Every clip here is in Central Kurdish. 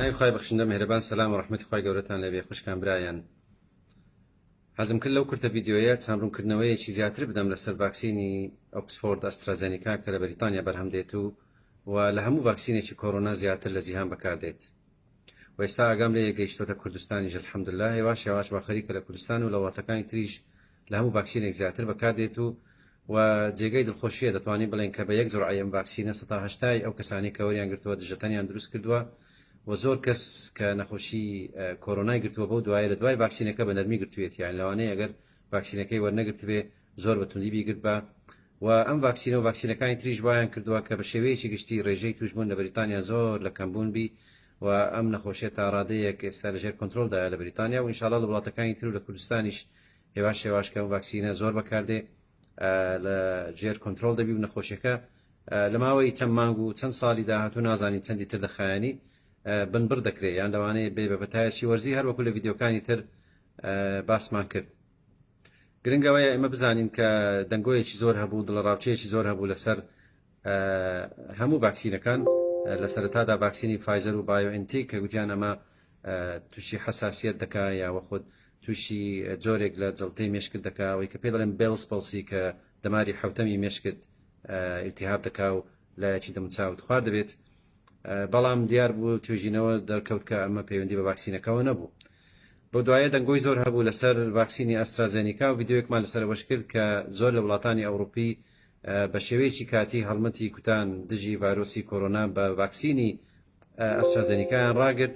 ناوی خی بەخشندە مهرەبان سەلام و ڕەحمەتی خی گەورەتان لەبێ خوشکان برایان حەزم کرد لەو کورتە ڤیدیۆیە چاندڕوونکردنەوەیەکی زیاتر بدەم لەسەر ڤاکسینی ئۆکسفۆرد ئەسترازێنیکا کە لە بەریتانیا بەرهەم دێت و لە هەموو ڤاکسینێکی کۆڕۆنا زیاتر لە جیهان بەکاردێت و ئێستا ئاگام لێ گەیشتۆتە کوردستانیش الحەمدولله هێواش با خەریکە لە کوردستان و لە وڵاتەکانی تریش لە هەموو ڤاکسینێک زیاتر بەکاردێت و جێگەی دڵخۆشیە دەتوانین بڵێن کە بە یەک جورعە ئەم ڤاکسینە 180 ئەو کەسانی کە وەریان گرتووە دژەتەنیان دروست کردووە و زۆر کەس کە نەخۆشی کۆڕۆنای گرتووە بەو دوایە لە دوای ڤاکسینەکە بە نەرمی گرتوێت یان لەوانەیە ئەگەر ڤاکسینەکەی وەرنەگرتبێ زۆر بە توندی بیگرت بە و ئەم ڤاکسینە و ڤاکسینەکانی تریش وایان کردووە کە بە شێوەیەکی گشتی ڕێژەی توشبوون لە بریتانیا زۆر لە کەمبوون بی و ئەم نەخۆشیە تا ڕادەیەک ئێستا لەژێر کۆنتڕۆلدایە لە بریتانیا و ئینشاڵڵا لە وڵاتەکانی تر و لە کوردستانیش هێواش کە ئەم ڤاکسینە زۆر بەکاردێ لە ژێر کۆنتڕۆل دەبی و نەخۆشیەکە لە ماوەی چەند مانگ و چەند ساڵی داهاتوو نازانین چەندی تر دەخایانی بنبڕ دەکرێت یان لەوانەیە بێ بە بەتایەشی وەرزی هەر وەکو لە ڤیدیۆکانی تر باسمان کرد گرنگەوەیە ئێمە بزانین کە دەنگۆیەکی زۆر هەبوو دڵڕاوچەیەکی زۆر هەبوو لەسەر هەموو ڤاکسینەکان لە سەرەتادا ڤاکسینی فایزەر و بایۆئنتیک کە گوتیان ئەمە تووشی حەساسیەت دەکا یاوە خۆت تووشی جۆرێک لە جەڵتەی مێشکت دەکا ئەوەی کە پێ دەڵێن بێڵز پەڵسی کە دەماری حوتەمی مێشکت ئیلتیهاب دەکا و لایەکی دەموچاوت خوار دەبێت بەڵام دیار بوو توێژینەوە دەرکەوت کە ئەمە پەیوەندی بە ڤاکسینەکەەوە نەبوو بۆ دوایە دەنگۆی زۆر هەبوو لەسەر ڤاکسینی ئەسترازێنیکا و ڤیدیۆیەکمان لەسەرەوەش کرد کە زۆر لە وڵاتانی ئەوروپی بە شێوەیەکی کاتی هەڵمەتی کوتان دژی ڤایرۆسی کۆڕۆنا بە ڤاکسینی ئەسترازێنیکایان ڕاگرت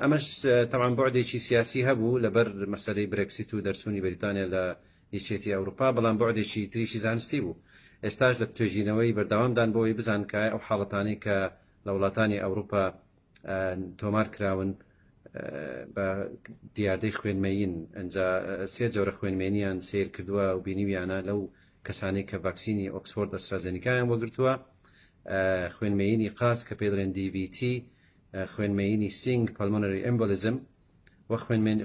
ئەمەش تەمان بۆعدێکی سیاسی هەبوو لەبەر مەسەلەی برێکسیت و دەرچوونی بەریتانیا لە یەکێتی ئەوروپا بەڵام بۆعدێکی تریشی زانستی بوو ئێستاش لە توێژینەوەی بەردەوامدان بۆی بزان کە ئەو حاڵەتانەی کە لە وڵاتانی ئەوروپا تۆمار کراون بە دیاردەی خوێنمەین ئەنجا سێ جۆرە خوێنمێنیان سیر کردووە و بینیویانە لەو کەسانەی کە ڤاکسینی ئۆکسفۆرد ئەسترازێنیکایان وەگرتووە خوێنمەینی قاچ کە پێ دەڵێن DVT خوێنمەینی سینگ پەلمۆنەری ئەمبۆلیزم و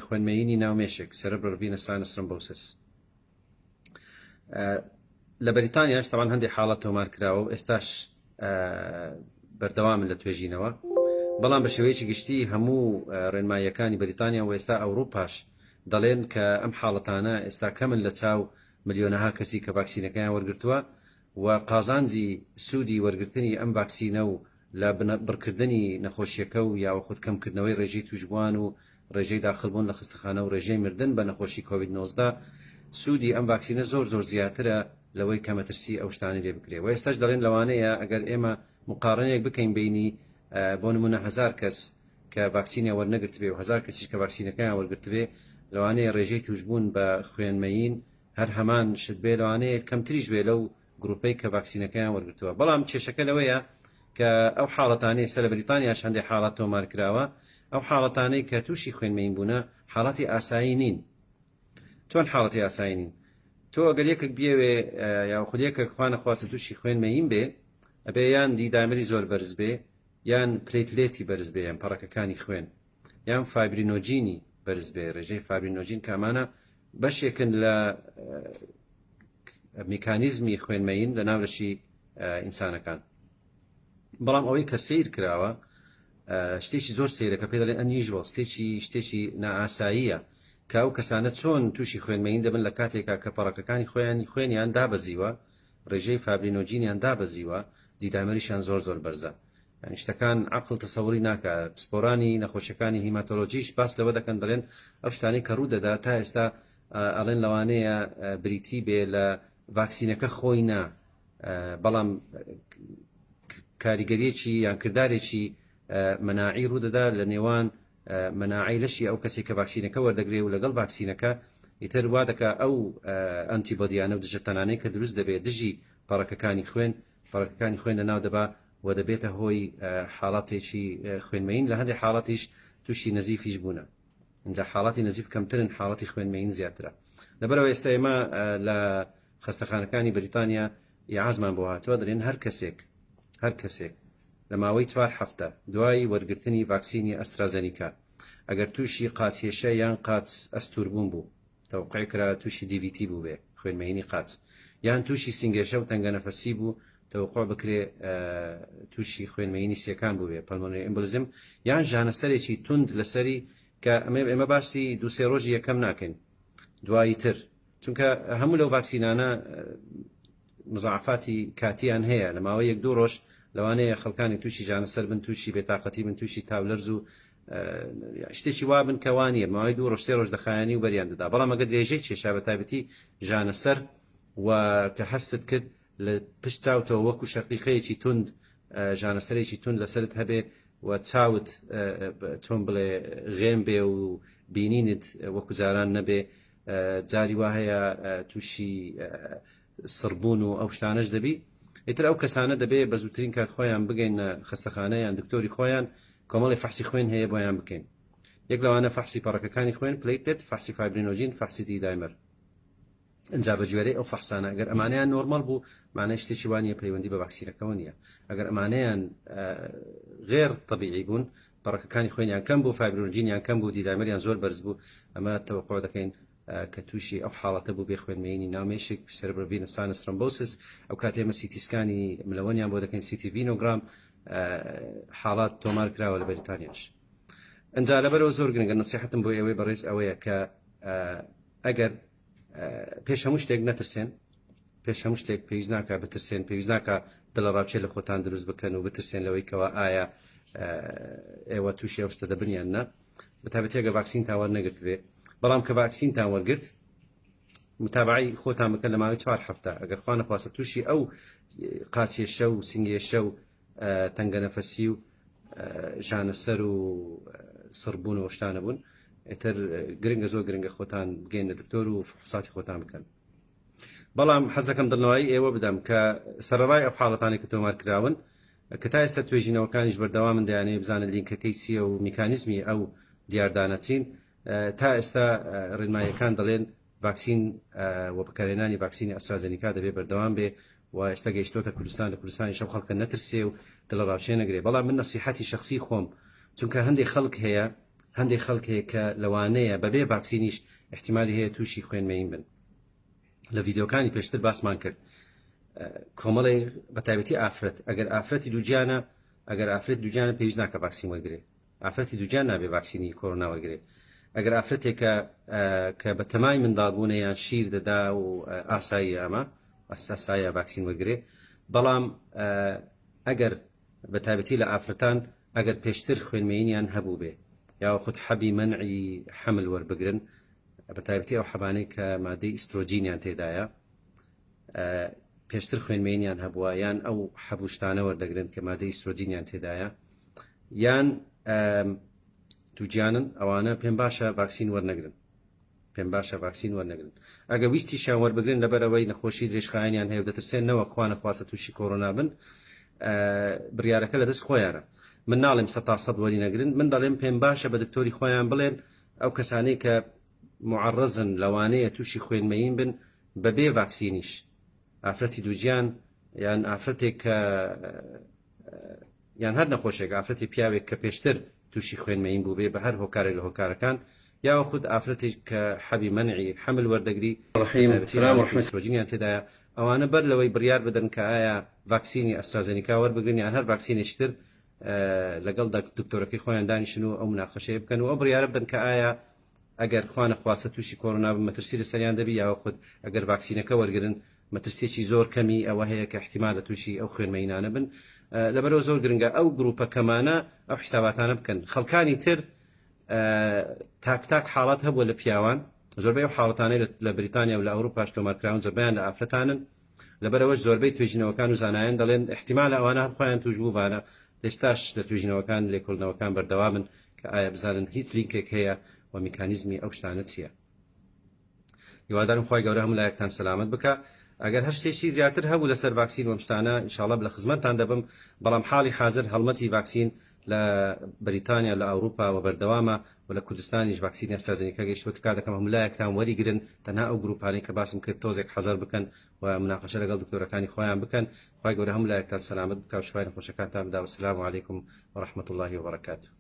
خوێنمەینی ناومێشک سێرەبرال ڤینەس ساینەس ترۆمبۆسیس لە بەریتانیاش تەمان هەندێک حاڵەت تۆمار کراوە و ئێستاش بەردەوامن لە توێژینەوە بەڵام بە شێوەیەکی گشتی هەموو ڕێنماییەکانی بەریتانیا و ئێستا ئەوروپاش دەڵێن کە ئەم حاڵەتانە ئێستا کەمن لە چاو ملیۆنەها کەسی کە ڤاکسینەکەیان وەرگرتووە و قازانجی سوودی وەرگرتنی ئەم ڤاکسینە و لە بڕکردنی نەخۆشیەکە و یاوە خۆت کەمکردنەوەی ڕێژەی توشبووان و ڕێژەی داخلبوون لە خستەخانە و ڕێژەی مردن بە نەخۆشی کۆڤید-19 سوودی ئەم ڤاکسینە زۆر زیاترە لەوەی کە مەترسی ئەو شتانی لێ بکرێت و ئێستاش دەڵێن لەوانەیە ئەگەر ئێمە مقارنەیەک بکەین بینی بۆ نمونە 1000 کەس کە ڤاکسینە وەرنەگرت بێ و 1000 کەسیش کە ڤاکسینەکەیان وەرگرت بێ لەوانەیە ڕێژەی توشبوون بە خوێنمەین هەر هەمان شت بێ لەوانەیە کەمتریش بێ لەو گروپەی کە ڤاکسینەکەیان وەرگرتووە بەڵام کێشەکە لەوەیە کە ئەو حاڵەتانەی سەر لە بریتانیاش هەندێک حاڵەت تۆمار کراوە ئەو حاڵەتانەی کە تووشی خوێنمەین بوونە حاڵەتی ئاسایی نین چۆن حاڵەتی ئاسایی نین تۆ ئەگەر یەکێک بێوێ یا خودیەکە خوا نەخواستە تووشی خوێنمەین بێ ئەبێ یان دیدامەری زۆر بەرز بێ یان پلیتلێتی بەرز بێ یان پەڕەکەکانی خوێن یان فایبرینۆجینی بەرز بێ ڕێژەی فایبرینۆجین کامانە بەشێکن لە میکانیزمی خوێنمەین لە ناولەشی ئینسانەکان بەڵام ئەوەی کە سیر کراوە شتێکی زۆر سیرەکە پێ دەڵێن ئەنیژوەڵ شتێکی نائاساییە کە ئەو کەسانە چۆن تووشی خوێنمەین دەبن لە کاتێکا کە پەڕەکەکانی خوێنیان دابەزیوە ڕێژەی فابرینۆجینیان دابەزیوە دیدامەریشان زۆر بەرزە یعنی شتەکان عەقڵ تەسەووری ناکە پسپۆرانی نەخۆشیەکانی هیماتۆلۆجیش باس لەوە دەکەن دەڵێن ئەو شتانەی کە ڕوو دەدا تا ئێستا ئەڵێن لەوانەیە بریتی بێ لە ڤاکسینەکە خۆی نا بەڵام کاریگەریەکی یان کردارێکی مەناعی ڕوو دەدا لە نێوان مەناعی لەشی ئەو کەسێک کە ڤاکسینەکە وەردەگرێ و لەگەڵ ڤاکسینەکە ئیتر وا دەکا ئەو ئەنتیبۆدیانە و دژەتەنانەی کە دروست دەبێت دژی پەڕەکەکانی خوێن لەناو دەبا و دەبێتە هۆی حاڵاتێکی خوێنمەین لە هەندێک حاڵاتیش تووشی نەزیفیش بوونە اینجا حاڵاتی نەزیف کەمترن حاڵاتی خوێنمەین زیاترە لەبەرەوە ئێستا ئێمە لە خستەخانەکانی بەریتانیا یاعازمان بۆ هاتووە دەڵێن هەر کەسێک لە ماوەی 4 هەفتە دوای وەرگرتنی ڤاکسینی ئەسترازێنیکا ئەگەر تووشی قاچێشە یان قاچ ئەستوربوون بوو تەوقیع کرا تووشی DVT بوو بێ خوێنمەینی قاچ یان تووشی سنگێشە و تەنگە نەفەسی بوو توقع بکرێ تووشی خوێنمەینی سیەکان بووێ پەلمۆنری ئەمبۆلیزم یان ژانەسەرێکی تند لەسەری کە ئێمە باسی دووسێ ڕۆژی یەکەم ناکەین دوایی تر چونکە هەموو لەو ڤاکسینانە مزعفاتی کاتیان هەیە لە ماوەی 1-2 ڕۆژ لەوانەیە خەڵکانی تووشی ژانەسەر بن تووشی بێتاقەتی بن تووشی تاولەرز و شتێکی وا بن کەوانیە ماوەی 2 ڕۆژ 3 ڕۆژ دەخایانی و بەریان دەدا بەڵام ئەگە درێژەی کێشا بە تایبەتی ژانەسەر و کە هەستت کرد لە پشت چاوتەوە وەکو شەقیقەیەکی تند ژانەسەرێکی تند لەسرت هەبێ و چاوت تۆم بڵێ غێم بێ و بینینت وەکو جاران نەبێ جاری وا هەیە تووشی سڕبوون و ئەو شتانەش دەبی ئیتر ئەو کەسانە دەبێ بە زووترین کات خۆیان بگەین خستەخانە یان دکتۆری خۆیان کۆمەڵی فەحسی خوێن هەیە بۆیان بکەین یەک لەوانە فەحسی پەڕەکەکانی خوێن پلیتلێت فەحسی فایبرینۆژین فەحسی دی دایمەر ئەنجا بە گوێرەی ئەو فەحسانە ئەگەر ئەمانەیان نۆرمەڵ بوو مانای شتێکی وانە پەیوەندی بە ڤاکسینەکەەوە نییە ئەگەر ئەمانەیان غێر طبیعی بوون پەڕەکەکانی خوێنیان کەم بوو فایبرۆژینیان کەم بوو دیدایمەریان زۆر بەرز بوو ئەمە تەوەقع دەکەین کە تووشی ئەو حاڵەتە بوو بێ خوێنمەینی ناومێشک سێربڕڤینە سانس ترۆمبۆسس ئەو کاتێ ئێمە سیتیسکانی ملەوەنیان بۆ دەکەین سیتی ڤینۆگرام حاڵات تۆمار کراوە لە بەریتانیاش ئەنجا لەبەرەوە زۆر گرنگە نەسیحەتم بۆ ئێوەی بەڕێز ئەوەیە کە ئەگەر پێش هەموو شتێک نەترسێن پێش هەموو شتێک پێویست ناکە بترسێن پێویست ناکە دڵە ڕاوچێ لە خۆتان دروست بکەن و بترسێن لەوەی کەەوە ئایا ئێوە تووشی ئەو شتە دەبنیان نا بەتابەتی ئەگە ڤاکسین تاوەەر نەگرت بێ بەڵام کە ڤاکسینتان وەرگرت متابعی خۆتان بکەن لە ماوەی 4 هەفتە ئەگەر خوا نەخواستە تووشی ئەو قاچێشە و سنگێشە و تەنگە نەفەسی و ژانەسەر و سڕبوون و شتانە بوون ئێتر گرنگە زۆر گرنگە خۆتان بگەین لە دکتۆر و فحوساتی خۆتان بکەن بەڵام حەز دەکەم دڵنەوەی ئێوە بدەم کە سەرەڕای ئەو حاڵەتانی کە تۆمار کراون کە تا ئێستا توێژینەوەکانیش بەردەوامن دەیانەیە بزانن لینکەکەی چییە و میکانیزمی ئەو دیاردانەچین تا ئێستا ڕێنماییەکان دەڵێن ڤاکسین و بەکارهێنانی ڤاکسینی ئەسترازێنیکا دەبێت بەردەوام بێ و ئێستا گەیشتۆتە کوردستان لە کوردستانی شەو خەڵکە نەترسێ و دڵە ڕاوچێ نەگرێ بەڵام من نەسیحەتی شخصی خۆم چونکە هەندێک خەڵک هەیە کە لەوانەیە بەبێ ڤاکسینیش احتیمالی هەیە تووشی خوێنمەین بن لە ڤیددیۆکانی پێشتر باسمان کرد کۆمەڵی بەتایبەتی ئافرەت ئەگەر ئافرەتی دووجانە ئەگەر ئافرەت دووجانە پێویست ناکە ڤاکسین وەرگێ ئافرەتی دووجان نابێ ڤاکسینی کۆڕۆنا وەرگێ ئەگەر ئافرەتێکە کە بە تەمای منداڵبوونە یان شیر دەدا و ئاسایی ئەمە ئەستاسایە ڤاکسین وەرگێ بەڵام ئەگەر بە تایبەتی لە ئافرەتان ئەگەر پێشتر خوێنمەینیان هەبوو بێ یا خود حەبی منعی حمل وەربگرن بە تایبەتی ئەو حەبانەی کە مادەی ئیسترۆجینیان تێدایە پێشتر خوێنمەینیان هەبووە یان ئەو حەبوشتانە وەردەگرن کە مادەی ئیسترۆجینیان تێدایە یان دووجانن ئەوانە پێم باشە ڤاکسین وەرنەگرن پێم باشە ڤاکسین وەرنەگرن ئەگە ویستیشان وەربگرن لەبەرەوەی نەخۆشی درێژخایانیان هەیە و دەترسێنەوە خوا نەخواستە تووشی کۆڕۆنا بن بڕیارەکە لە دەست خۆیانە من ناڵێم 100% وەری نەگرن من دەڵێم پێم باشە بە دکتۆری خۆیان بڵێن ئەو کەسانەی کە معڕزن لەوانەیە تووشی خوێنمەین بن بەبێ ڤاکسینیش ئافرەتی دووجیان یان ئافرەتێک کە یان هەر نەخۆشێک ئافرەتی پیاوێک کە پێشتر تووشی خوێنمەین بوو بێ بە هەر هۆکارێک لە هۆکارەکان یا خود ئافرەتێک کە حەبی منعی حمل وەردەگری ڕحیمڕۆژینیان تێدایە ئەوانە بەر لەوەی بڕیار بدەن کە ئایا ڤاکسینی ئەسترازێنیکا وەربگرن یان هەر ڤاکسینێشتر لەگەڵ دکتۆرەکەی خۆیان دانیشن و ئەو مناقەشەیە بکەن و ئەو بڕیارە بدەن کە ئایا ئەگەر خوا نەخواستە تووشی کۆڕۆنا بن مەترسی لەسەریان دەبی یا خود ئەگەر ڤاکسینەکە وەرگرن مەترسێکی زۆر کەمی ئەوە هەیە کە احتیمالە تووشی ئەو خوێنمەینانە بن لەبەرەوە زۆر گرنگە ئەو گروپە کەمانە ئەو حساباتانە بکەن خەڵکانی تر تاک حاڵات هەبووە لە پیاوان زۆربەی ئەو حاڵەتانەی لە بریتانیا و لە ئەوروپاش تۆمارکراون زۆربیان لە ئافرەتانن لەبەرەوەش زۆربەی توێژینەوەکان و زانایان دەڵێن احتیمالە ئەوانە خۆیان توش بوو بانە دەستاش لە توێژینەوەکان لێکۆڵنەوەکان بەردەوامن کە ئایا بزانن هیچ لینکێک هەیە و میکانیزمی ئەو شتانە چییە هیوادارم خۆی گەورە هەموو لایەکتان سەلامەت بکە ئەگەر هەر شتێکی زیاتر هەبوو لەسەر ڤاکسین وەم شتانە ئینشاڵڵا لە خزمەتتان دەبم بەڵام حاڵی حاضر هەڵمەتی ڤاکسین لە بریتانیا لە ئەوروپا و بەردەوامە و لە کوردستانیش ڤاکسینی ئەسترازێنیکا گەیشتووە تکا دەکەم هەموو لایەکتان وەریگرن تەنها ئەو گروپانەی کە باسم کرد تۆزێک حەزەر بکەن و مناقەشە لەگەڵ دکتۆرەکانی خۆیان بکەن خی گەورە هەموو لایەکتان سەلامەت بکە و شفای نەخۆشەکانتان بدا وەسلام عەلەیکم وەڕەحمەتوڵڵاهی وبەرەکاتوه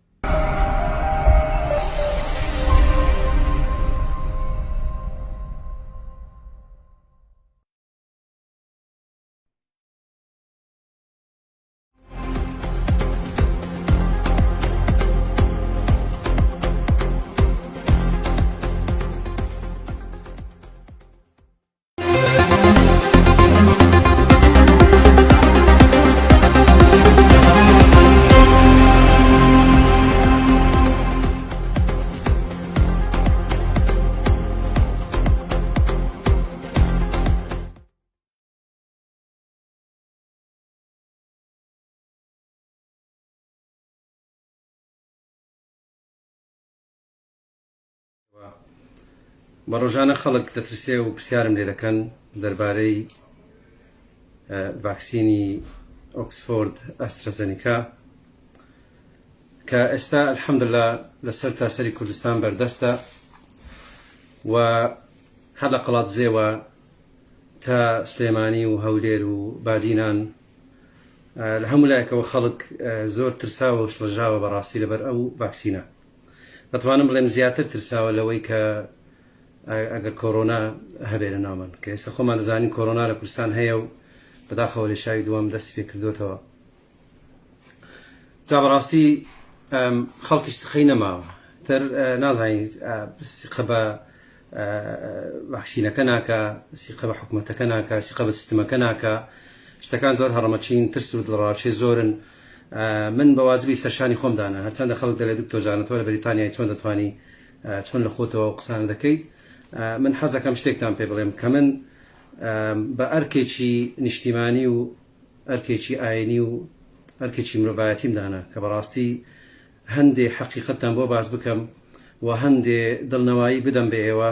بە ڕۆژانە خەڵک دەترسێ و پرسیارم لێ دەکەن دەربارەی ڤاکسینی ئۆکسفۆرد ئەسترازەنیکا کە ئێستا الحەمدوللا لەسەر تاسەری کوردستان بەردەستە و هەر لە قەڵات زێوە تا سلێمانی و هەولێر و بادینان لە هەموو لایەکەوە خەڵک زۆر ترساوە و شڵەژاوە بەڕاستی لەبەر ئەو ڤاکسینە. دەتوانم بڵێم زیاتر ترساوە لەوەی کە ئەگەر کۆرۆنا هەبێ لە ناومان، کە ئێستا خۆمان دەزانین کۆرۆنا لە کوردستان هەیە و بەداخەوە لە شاوی دووەم دەستی پێ کردوتەوە. جا بەڕاستی خەڵکیش سخەی نەماوە تر نازانین سیقە بە ڤاکسینەکە ناکە، سیقە بە حکوومەتەکە ناکە، سیقە بە سیستمەکە ناکە. شتەکان زۆر هەڕەمەچین، ترس و دڵڕاکێ زۆرن. من بە واجبی سەرشانی خۆمدانە هەرچەندە خەڵک دەڵێت دکتۆر تۆ لە بەریتانیای چۆن دەتوانی چۆن لە خۆتەوە قسان دەکەیت. من حەز دەکەم شتێکتان پێ بڵێم کە من بە ئەرکێکی نیشتیمانی و ئەرکێکی ئاینی و ئەرکێکی مرۆڤایەتیمدانە کە بەڕاستی هەندێ حەقیقەتتان بۆ باس بکەم و هەندێ دڵنەوایی بدەم بە ئێوە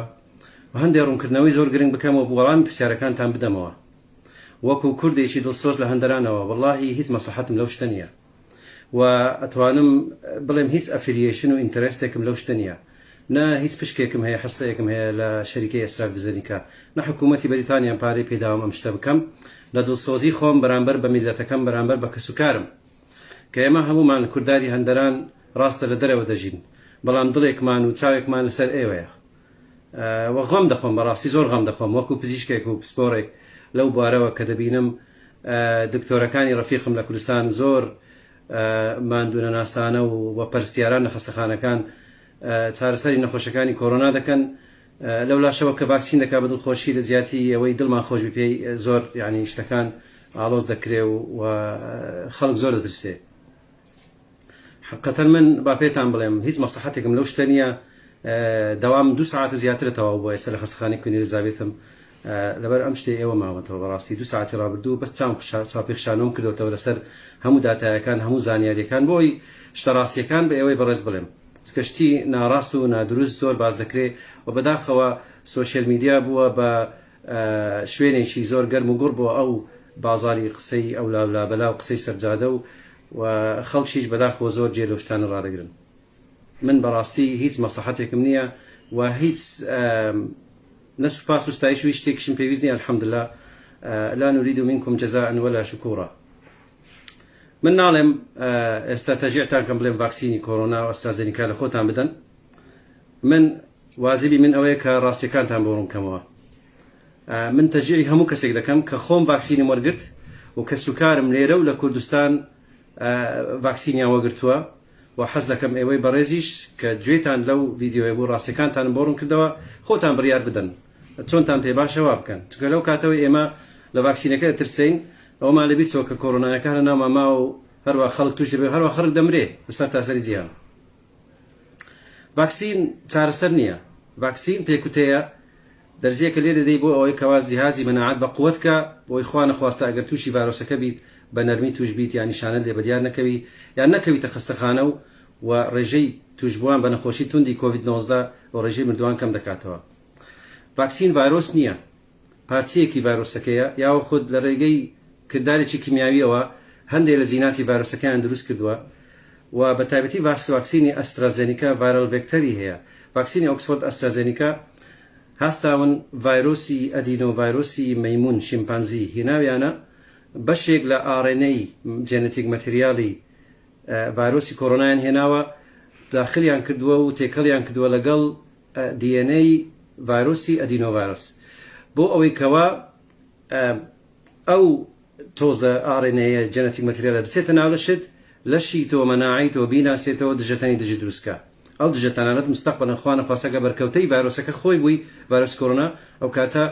و هەندێ ڕوونکردنەوەی زۆر گرنگ بکەم و وەڵامی پرسیارەکانتان بدەمەوە وەکو کوردێکی دڵسۆز لە هەندەرانەوە. وەڵڵاهی هیچ مەسلحەتم لەو شتە نییە و ئەتوانم بڵێم هیچ ئەفیلیشن و ئینتەرێستێکم لەو شتە نییە، نە هیچ پشکێکم هەیە حەسەیەکم هەیە لە شەریکەی ئەسترازێنیکا، نە حکوومەتی بەریتانیان پارەی پێداوم ئەم شتە بکەم لە دڵسۆزی خۆم بەرامبەر بە میلەتەکەم بەرامبەر بە کەسوکارم کە ئێمە هەمومان کورداری هەندەران ڕاستە لە دەرەوە دەژین، بەڵام دڵێکمان و چاوێکمان لەسەر ئێوەیە و غەم دەخۆم، بەڕاستی زۆر غەم دەخۆم وەکو پزیشکێک و پسپۆڕێک لەو بارەوە کە دەبینم دکتۆرەکانی ڕەفیقم لە کوردستان زۆر ماندوونە ناسانە و پەرستیاران لە خەستەخانەکان چارەسەری نەخۆشەکانی کۆرۆنا دەکەن لەو لاشەوە کە ڤاکسین دەکا بە دڵخۆشی لە زیاتی ئەوەی دڵمان خۆش بپێی زۆر یعنی شتەکان ئاڵۆز دەکرێ و خەڵک زۆر دەترسێ. حقیقەتەن من با پێتان بڵێم هیچ مەسلحەتێکم لەو شتە نییە. دەوام 2 ساعتە زیاتر تەواو بۆ ئێستا لە خەستەخانەی کوێنی ئەلیزابێتم لەبەر ئەم شتێ ئێوە ماوەتەوە بەڕاستی 2 ساعتی ڕابردوو بەس چاپێخشانەوەم کردوتەوە لەسەر هەموو داتایەکان هەموو زانیاریەکان بۆی شتە ڕاستیەکان بە ئێوەی بەڕێز بڵێم کەشتی ناڕاست و نادروست زۆر باز دەکرێت و بەداخەوە سۆشیل میدیا بووە بە شوێنێکی زۆر گەرم و گوڕ بۆ ئەو بازاری قسەی ئەو لابەلا و قسەی سەرجادە و خەڵکیش بەداخەوە زۆر جێ لەو شتانە ڕادەگرن. من بەڕاستی هیچ مەسلحەتێکم نییە و هیچ نەسوپاس و ستایش و شتێکشم پێویست نییە. الحەمدوللا لا نريد منكم جزاء ولا شكورا. من ناڵێم ئێستا تەژێعتان کەم بڵێم ڤاکسینی کۆرۆنا و ئەسترازێنیکا لە خۆتان بدەن. من واجبی من ئەوەیە کە ڕاستیەکانتان بۆ ڕوون بکەمەوە. من تەژێعی هەموو کەسێک دەکەم کە خۆم ڤاکسینی وەرگرت و کە سوکارم لێرە و لە کوردستان ڤاکسینیان وەگرتووە و حەز دەکەم ئێوەی بەڕێزیش کە گوێتان لەو ڤیدیۆیە بۆ ڕاستیەکانتان بۆ ڕوون کردەوە خۆتان بڕیار بدەن چۆنتان پێ باشەوا بکەن، چونکە لەو کاتەوەی ئێمە لە ڤاکسینەکە دەترسین ئەومان لەبیست چۆ کە کۆرۆنایەکە لە ناومان ماوە و هەروە خەڵک توش دەبێت هەروە خەڵک دەمرێ لەسەر تاسەری جیهان. ڤاکسین چارەسەر نییە، ڤاکسین پێکوتەیە دەرزیەکە لێ دەدەی بۆ ئەوەی کەوا جیهازی مەناعەت بە قووەتکە بۆی خوا نەخواستە ئەگەر تووشی ڤایرۆسەکە بیت بە نەرمی توش بیت یان نیشانەت لێ بەدیار نەکەوی یان نەکەویتە خەستەخانە و ڕێژەی توشبووان بە نەخۆشی توندی کۆڤید-19 و ڕێژەی مردووان کەم دەکاتەوە. ڤاکسین ڤایرۆس نییە، پارچەیەکی ڤایرۆسەکەیە یاوە خود لە ڕێگەی کردارێکی کیمیاویەوە هەندێک لە جیناتی ڤایرۆسەکەیان دروست کردووە و بە تایبەتی ڤاکسینی ئەسترازێنیکا ڤایرال ڤێکتەری هەیە. ڤاکسینی ئۆکسفۆرد ئەسترازێنیکا هەستاون ڤایرۆسی ئەدینۆ ڤایرۆسی مەیمون شیمپانزی هێناویانە بەشێک لە ئارێنەی جێنەتیک مەتریالی ڤایرۆسی کۆرۆنایان هێناوە داخلیان کردووە و تێکەڵیان کردووە لەگەڵ دیێنەی ڤایرۆسی ئەدینۆ ڤایرۆس بۆ ئەوەی کەوا ئەو تۆزە ئارێنەیە جێنەتیک مەتریالە بچێتە ناو لەشت لەشی تۆ مەناعی تۆ بیناسێتەوە دژەتەنی دژی دروستکە. ئەو دژەتانانەت مستەقبەلەن خوا نەخواستەکە بەرکەوتەی ڤایرۆسەکە خۆی بووی ڤایرۆس کۆرۆنا ئەو کاتە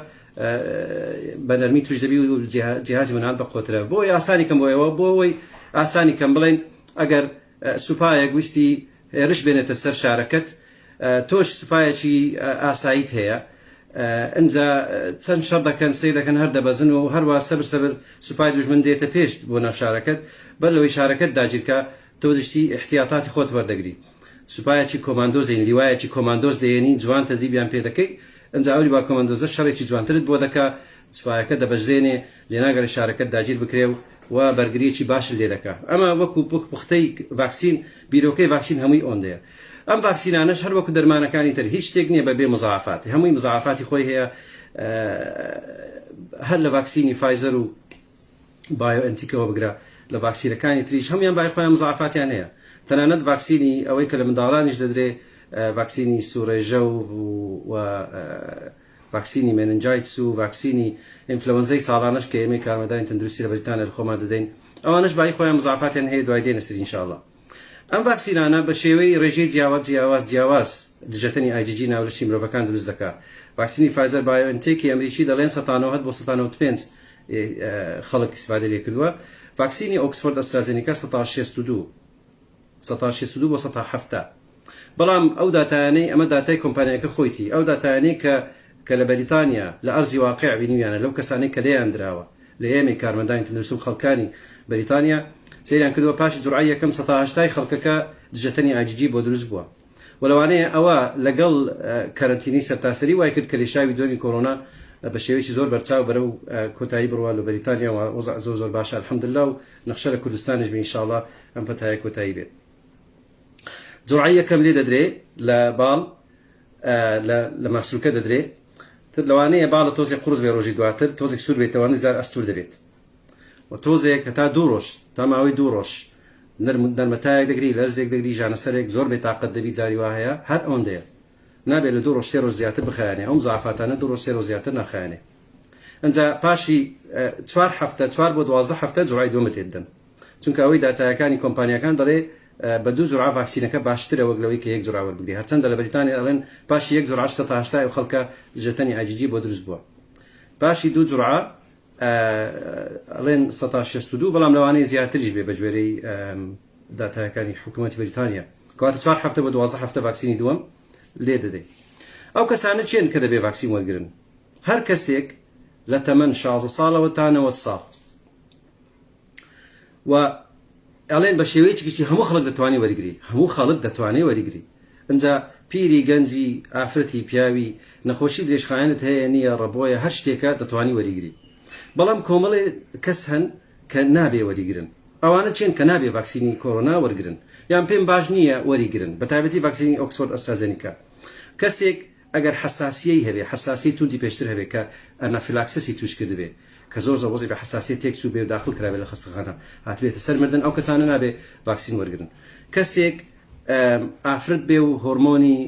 بە نەرمی توش دەبی و جیهازی مەناعەت بە قووەترە. بۆی ئاسانی کەم بۆ ئێوە بۆ ئەوەی ئاسانی کەم بڵێن ئەگەر سوپایەک ویستی هێرش بێنێتە سەر شارەکەت تۆش سوپایەکی ئاساییت هەیە ئەنجا چەند شەڕ دەکەن سەی دەکەن هەر دەبەزن و هەروە سەبر سەبر سوپای دوژمن دێتە پێش بۆ ناو شارەکەت بەر لەوەی شارەکەت داگیرکە تۆ دشتی احتیاطاتی خۆت وەردەگری. سوپایەکی کۆماندۆزین لیوایەکی کۆماندۆز دێنی جوان تەدریبیان پێ دەکەی ئەنجا ئەوری با کۆمەندۆزە شەڕێکی جوانترت بۆ دەکا سوپایەکە دەبەژێنێ لێناگەری شارەکەت داگیر بکرێ و بەرگریەکی باش لێ دەکا ئەمە وەکو پوختەی ڤاکسین بیرۆکەی ڤاکسین هەمووی ئۆندەیە ئەم ڤاکسینانەش هەر وەکو دەرمانەکانی تر هیچ شتێک نییە بەبێ مزاعفاتی هەمووی مزاعفاتی خۆی هەیە هەر لە ڤاکسینی فایزەر و بایۆئەنتیکەوە بگرە لە ڤاکسینەکانی تریش هەمویان بای خۆیان مزاعفاتیان هەیە تەنانەت ڤاکسینی ئەوەی کە لە منداڵانیش دەدرێ ڤاکسینی سوورێژە و ڤاکسینی مێننجایتس و ڤاکسینی ئینفلەوەنزەی ساڵانەش کە ئێمەی کارمەدانی تەندروستی لە بەریتانیا لە خۆمان دەدەین ئەوانش بای خۆیان مزاعفاتیان هەیە دوای دێنە سەر ئینشاءڵڵا ئەم ڤاکسینانە بە شێوەی ڕێژەی جیاواز دژەتەنی IgG ناولشی مرۆڤەکان دروست دەکات ڤاکسینی فایزەر بایۆئنتێکی ئەمریکی دەڵێن 190 بۆ 195 خەڵک استفادە لێ کردووە ڤاکسینی ئۆکسفۆرد ئەسترازێنیکا 162 بۆ 170 بەڵام ئەو داتایانەی ئەمە داتای کۆمپانیەکە خۆیتی ئەو داتایانەی کە لە بەریتانیا لە ئەرزی واقع بینیویانە لەو کەسانەی کە لێیان درراوە لە ئێمەی کارمەندانی تەندروستی و خەڵکانی بەریتانیا سەیریان کردووە پاشی جوڕعی یەکەم 180 خەڵکەکە دژەتەنی IgG بۆ دروست بووە و لەوانەیە ئەوە لەگەڵ کەرەنتینی سەرتاسەری وای کرد کە لێشاوی دووەمی کۆڕۆنا بە شێوەیەکی زۆر بەرچاو بەرەو کۆتایی بڕوا لە بەریتانیا و وەزع زۆر باشە الحەمدلله و نەخشە لە کوردستانیش بێ ئینشاءڵڵا ئەم پەتایە کۆتایی بێت جوڕعی یەکەم لێ دەدرێ لە باڵ لە مەحسوولکە دەدرێ تر لەوانەیە باڵە تۆزێک قورس بێ ڕۆژی دواتر تۆزێک سوور بێتەوە زار ئەستور دەبێت و تۆزێک کە تا 2 ڕۆژ تا ماوەی 2 ڕۆژ نەرمەتایەک دەگری لەرزێک دەگری ژانەسەرێک زۆر بێتاقەت دەبی جاری وا هەیە هەر ئەوەندەیە نابێت لە 2 ڕۆژ 3 ڕۆژ زیاتر بخایانێ ئەو مزاعفاتانە 2 ڕۆژ 3 ڕۆژ زیاتر ناخایانێ ئەنجا پاشی 4 هەفتە 4 بۆ 12 هەفتە جوڕای دووەمە تێدەن چونکە ئەوەی داتایەکانی کۆمپانیەکان دەڵێ بە 2 جوڕا ڤاکسینەکە باشترە وەک لەوەی کە 1 جوڕا وەربگری هەرچەندە لە بەریتانیا ئەڵێن پاشی 1 جوڕا 180 خەڵکە دژەتەنی IgG بۆ دروست بووە پاشی 2 جوڕا ئەڵێن 162 بەڵام لەوانەیە زیاتریش بێ بە گوێرەی داتایەکانی حکوومەتی بەریتانیا کەواتە 4 هەفتە بۆ 12 هەفتە ڤاکسینی دووەم لێ دەدەین ئەو کەسانە چێن کە دەبێ ڤاکسین وەرگرن هەر کەسێک لە تەمەن 16 ساڵەوە تا 90 ساڵ و ئەڵێن بە شێوەیەکی هەموو خەڵک دەتوانێت وەرگری هەموو خەڵک دەتوانێت وەرگری ئەنجا پیری گەنجی ئافرەتی پیاوی نەخۆشی درێژخایەنت هەیە نییە ڕەبۆیە هەر شتێکە دەتوانی وەرگری بەڵام کۆمەڵێ کەس هەن کە نابێ وەریگرن ئەوانە چێن کە نابێ ڤاکسینی کۆڕۆنا وەرگرن یان پێم باش نییە وەریگرن بە تایبەتی ڤاکسینی ئۆکسفۆرد ئەسترازێنیکا کەسێک ئەگەر حساسیەی هەبێ حساسی توندی پێشتر هەبێ کە ئەنافیلاکسسی توش کرد بێ کە زۆر زەوەزی بە حساسیت تێک چوو بێ و داخل کرابێ لە خستەخانە هاتبێتە سەر مردن ئەو کەسانە نابێ ڤاکسین وەرگرن کەسێک ئافرەت بێ و هۆرمۆنی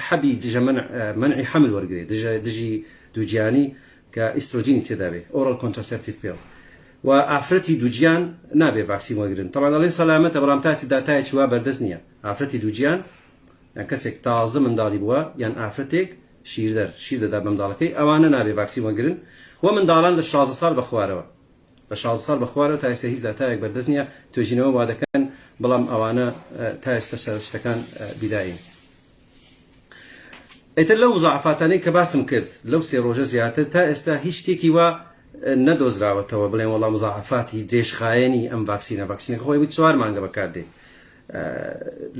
حەبی دژە منعی حەمل وەرگێ دژی دووجیانی کە ئیسترۆجینی تێدا بێ ئۆڕەل کۆنتراسێپتیڤ پیل و ئافرەتی دووجیان نابێ ڤاکسین وەرگرن تەمان دەڵێن سەلامەتە بەڵام تاسی داتایەکی وا بەردەست نییە ئافرەتی دووجیان یان کەسێک تازە منداڵی بووە یان ئافرەتێک شیر دەدا بە منداڵەکەی ئەوانە نابێ ڤاکسین وەرگرن و منداڵان لە 16 ساڵ بەخوارەوە لە 16 ساڵ بەخوارەوە تا ئێستا هیچ داتایەک بەردەست نییە توێژینەوە وا دەکەن بەڵام ئەوانە تا ئێستا شتەکان بیداین ئیتر لەو مزاعفاتانەی کە باسم کرد لەو 3 ڕۆژە زیاتر تا ئێستا هیچ شتێکی وا نەدۆزراوەتەوە بڵێن وەڵام مزاعفاتی درێژخایەنی ئەم ڤاکسینە خۆی 4 مانگە بەکاردێ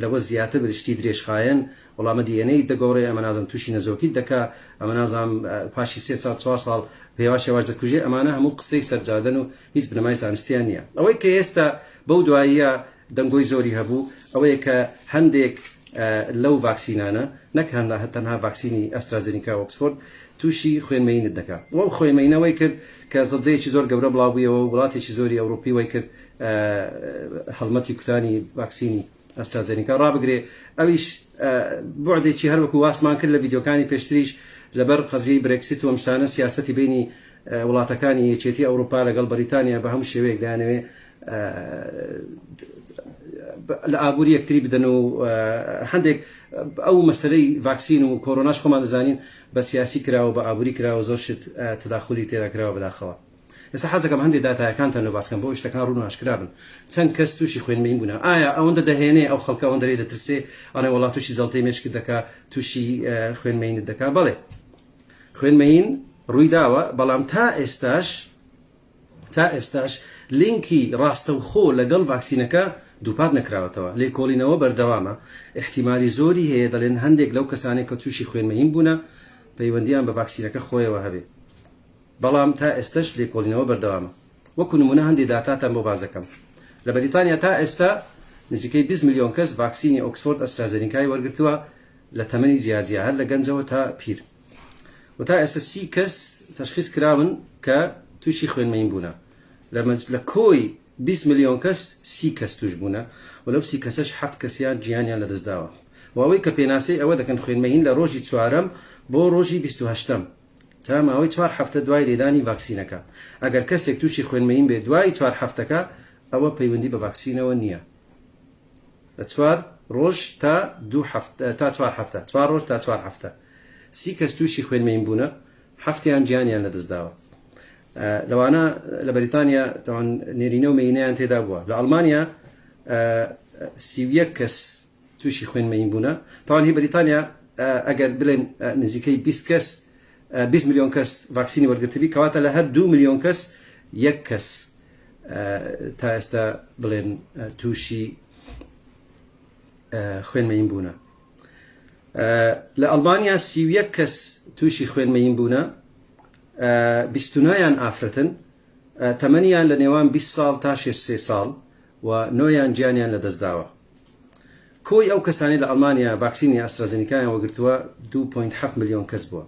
لەوە زیاتر برشتی درێژخایەن وەڵامە دیێنەی دەگۆڕێ ئەمە نازم تووشی نەزۆکی دەکا ئەمە نازام پاشی 3 ساڵ 4 ساڵ پێوا شێواش دەکوژێ ئەمانە هەموو قسەی سەرجادن و هیچ بنەمای زانستیان نییە ئەوەی کە ئێستا بەو دواییە دەنگۆی زۆری هەبوو ئەوەیە کە هەندێک لەو ڤاکسینانە نەک تەنها ڤاکسینی ئەسترازێنیکا و ئۆکسفۆرد تووشی خوێنمەینت دەکات وەو خوێنمەینەوەی کرد کە زەجەیەکی زۆر گەورە بڵاوبوویەوە و وڵاتێکی زۆری ئەوروپی وای کرد هەڵمەتی کوتانی ڤاکسینی ئەسترازێنیکا ڕابگرێ ئەویش بۆعدێکی هەر وەکو واسمان کرد لە ڤیدیۆکانی پێشتریش لەبەر قەزیەی برێکسیت و ئەمشتانە سیاسەتی بینی وڵاتەکانی یەکێتی ئەوروپا لەگەڵ بەریتانیا بە هەموو شێوەیەک دانەوێ لە ئابووری یەکتری بدەن و هەندێک ئەو مەسلەی ڤاکسین و کۆڕۆناش خۆمان دەزانین بە سیاسی کراوە بە ئابووری کراوە زۆر شت تداخلی تێدا کراوە بەداخەوە ئێستا حەزەکەم هەندێک داتایەکانتان لە باسکەم بۆ شتەکان ڕوون ئاشکرا بن چەند کەس تووشی خوێنمەین بوون ئایا ئەوەندە دەهێنێ ئەو خەڵکە ئەوەندە لێ دەترسێ ئەڵێ وڵات تووشی زەڵتەی مێشکت دەکا تووشی خوێنمەینت دەکا بەڵێ خوێنمەین ڕووی داوە بەڵام تا ئێستاش لینکی ڕاستەوخۆ لەگەڵ ڤاکسینەکە دووپات نەکراوەتەوە لێکۆڵینەوە بەردەوامە احتیمالی زۆری هەیە دەڵێن هەندێک لەو کەسانێک کە تووشی خوێنمەین بوونە پەیوەندیان بە ڤاکسینەکە خۆیەوە هەبێ بەڵام تا ئێستش لێکۆڵینەوە بەردەوامە وەکو نمونە هەندێک داتاتان بۆ باز دەکەم لە بەریتانیا تا ئێستا نزیکەی 20 میلیۆن کەس ڤاکسینی ئۆکسفۆرد ئەسترازێنیکای وەرگرتووە لە تەمەنی جیاجیا هەر لە گەنجەوە تا پیر و تا ئێستا 30 کەس تەشخیص کراون کە تووشی خوێنمەین بوونە لە کۆی 20 میلیۆن کەس 30 کەس توش بوونە و لەو 30 کەسەش 7 کەسیان گیانیان لەدەستداوە و ئەوەی کە پێناسەی ئەوە دەکەن خوێنمەین لە ڕۆژی 4ەم بۆ ڕۆژی 28ەم تا ماوەی 4 هەفتە دوای لێدانی ڤاکسینەکە ئەگەر کەسێک تووشی خوێنمەین بێ دوای 4 هەفتەکە ئەوە پەیوەندی بە ڤاکسینەوە نییە لە 4 ڕۆژ تا 4 هەفتە 4 ڕۆژ تا 4 هەفتە 30 کەس تووشی خوێنمەین بوونە هەفتیان گیانیان لەدەستداوە لەوانە لە بەریتانیا تاوان نێرینە و مەینەیان تێدا بووە لە ئەڵمانیا 31 کەس تووشی خوێنمەین بوونە تاوان هی بەریتانیا ئەگەر بڵێن نزیکەی 20 کەس 20 میلیۆن کەس ڤاکسینی وەرگرتبی کەواتە لە هەر 2 میلیۆن کەس یەک کەس تا ئێستا بڵێن تووشی خوێنمەین بوونە لە ئەڵمانیا 31 کەس تووشی خوێنمەین بوونە 29یان ئافرەتن تەمەنیان لە نێوان 20 ساڵ تا 63 ساڵ و 9یان گیانیان لەدەستداوە کۆی ئەو کەسانی لە ئەڵمانیا ڤاکسینی ئەسترازێنیکایان وەرگرتووە 2.7 میلیۆن کەس بووە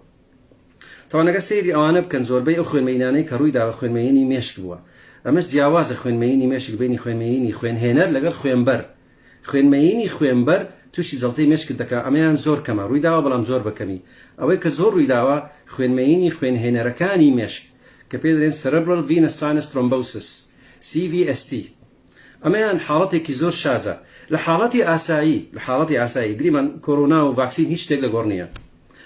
تاوانەگە سەیری ئەوانە بکەن زۆربەی ئەو خوێنمەینانەی کە ڕوویداوە خوێنمەینی مێشک بووە ئەمەش جیاوازە خوێنمەینی مێشک بینی خوێنمەینی خوێنهێنەر لەگەڵ خوێنبەر خوێنمەینی خوێنبەر تووشی جەڵتەی مێشکت دەکا ئەمەیان زۆر کەمە ڕوویداوە بەڵام زۆر بەکەمی ئەوەی کە زۆر ڕوویداوە خوێنمەینی خوێنهێنەرەکانی مێشک کە پێ دەڵێن cerebral venous sinus thrombosis CVST ئەمەیان حاڵەتێکی زۆر شازە لە حاڵەتی ئاسایی گریمان کۆرۆنا و ڤاکسین هیچ شتێک لەگۆڕ نییە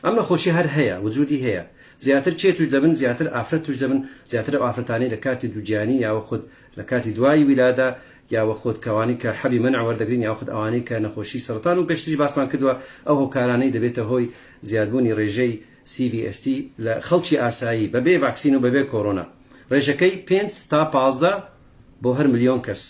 ئەم نەخۆشی هەر هەیە وجودی هەیە زیاتر چێ توش دەبن زیاتر ئافرەت توش دەبن زیاتر ئافرەتانی لە کاتی دووجیانی یاوە خود لە کاتی دوای ویلادا یاوە خۆت کەوانی کە حەبی منع وەردەگرین یاخود ئەوانەی کە نەخۆشی سەرەتان و پێشتری باسمان کردووە ئەو هۆکارانەی دەبێتە هۆی زیادبوونی ڕێژەی CVST لە خەڵکی ئاسایی بەبێ ڤاکسین و بەبێ کۆرۆنا ڕێژەکەی 5 تا 15 بۆ هەر ملیۆن کەس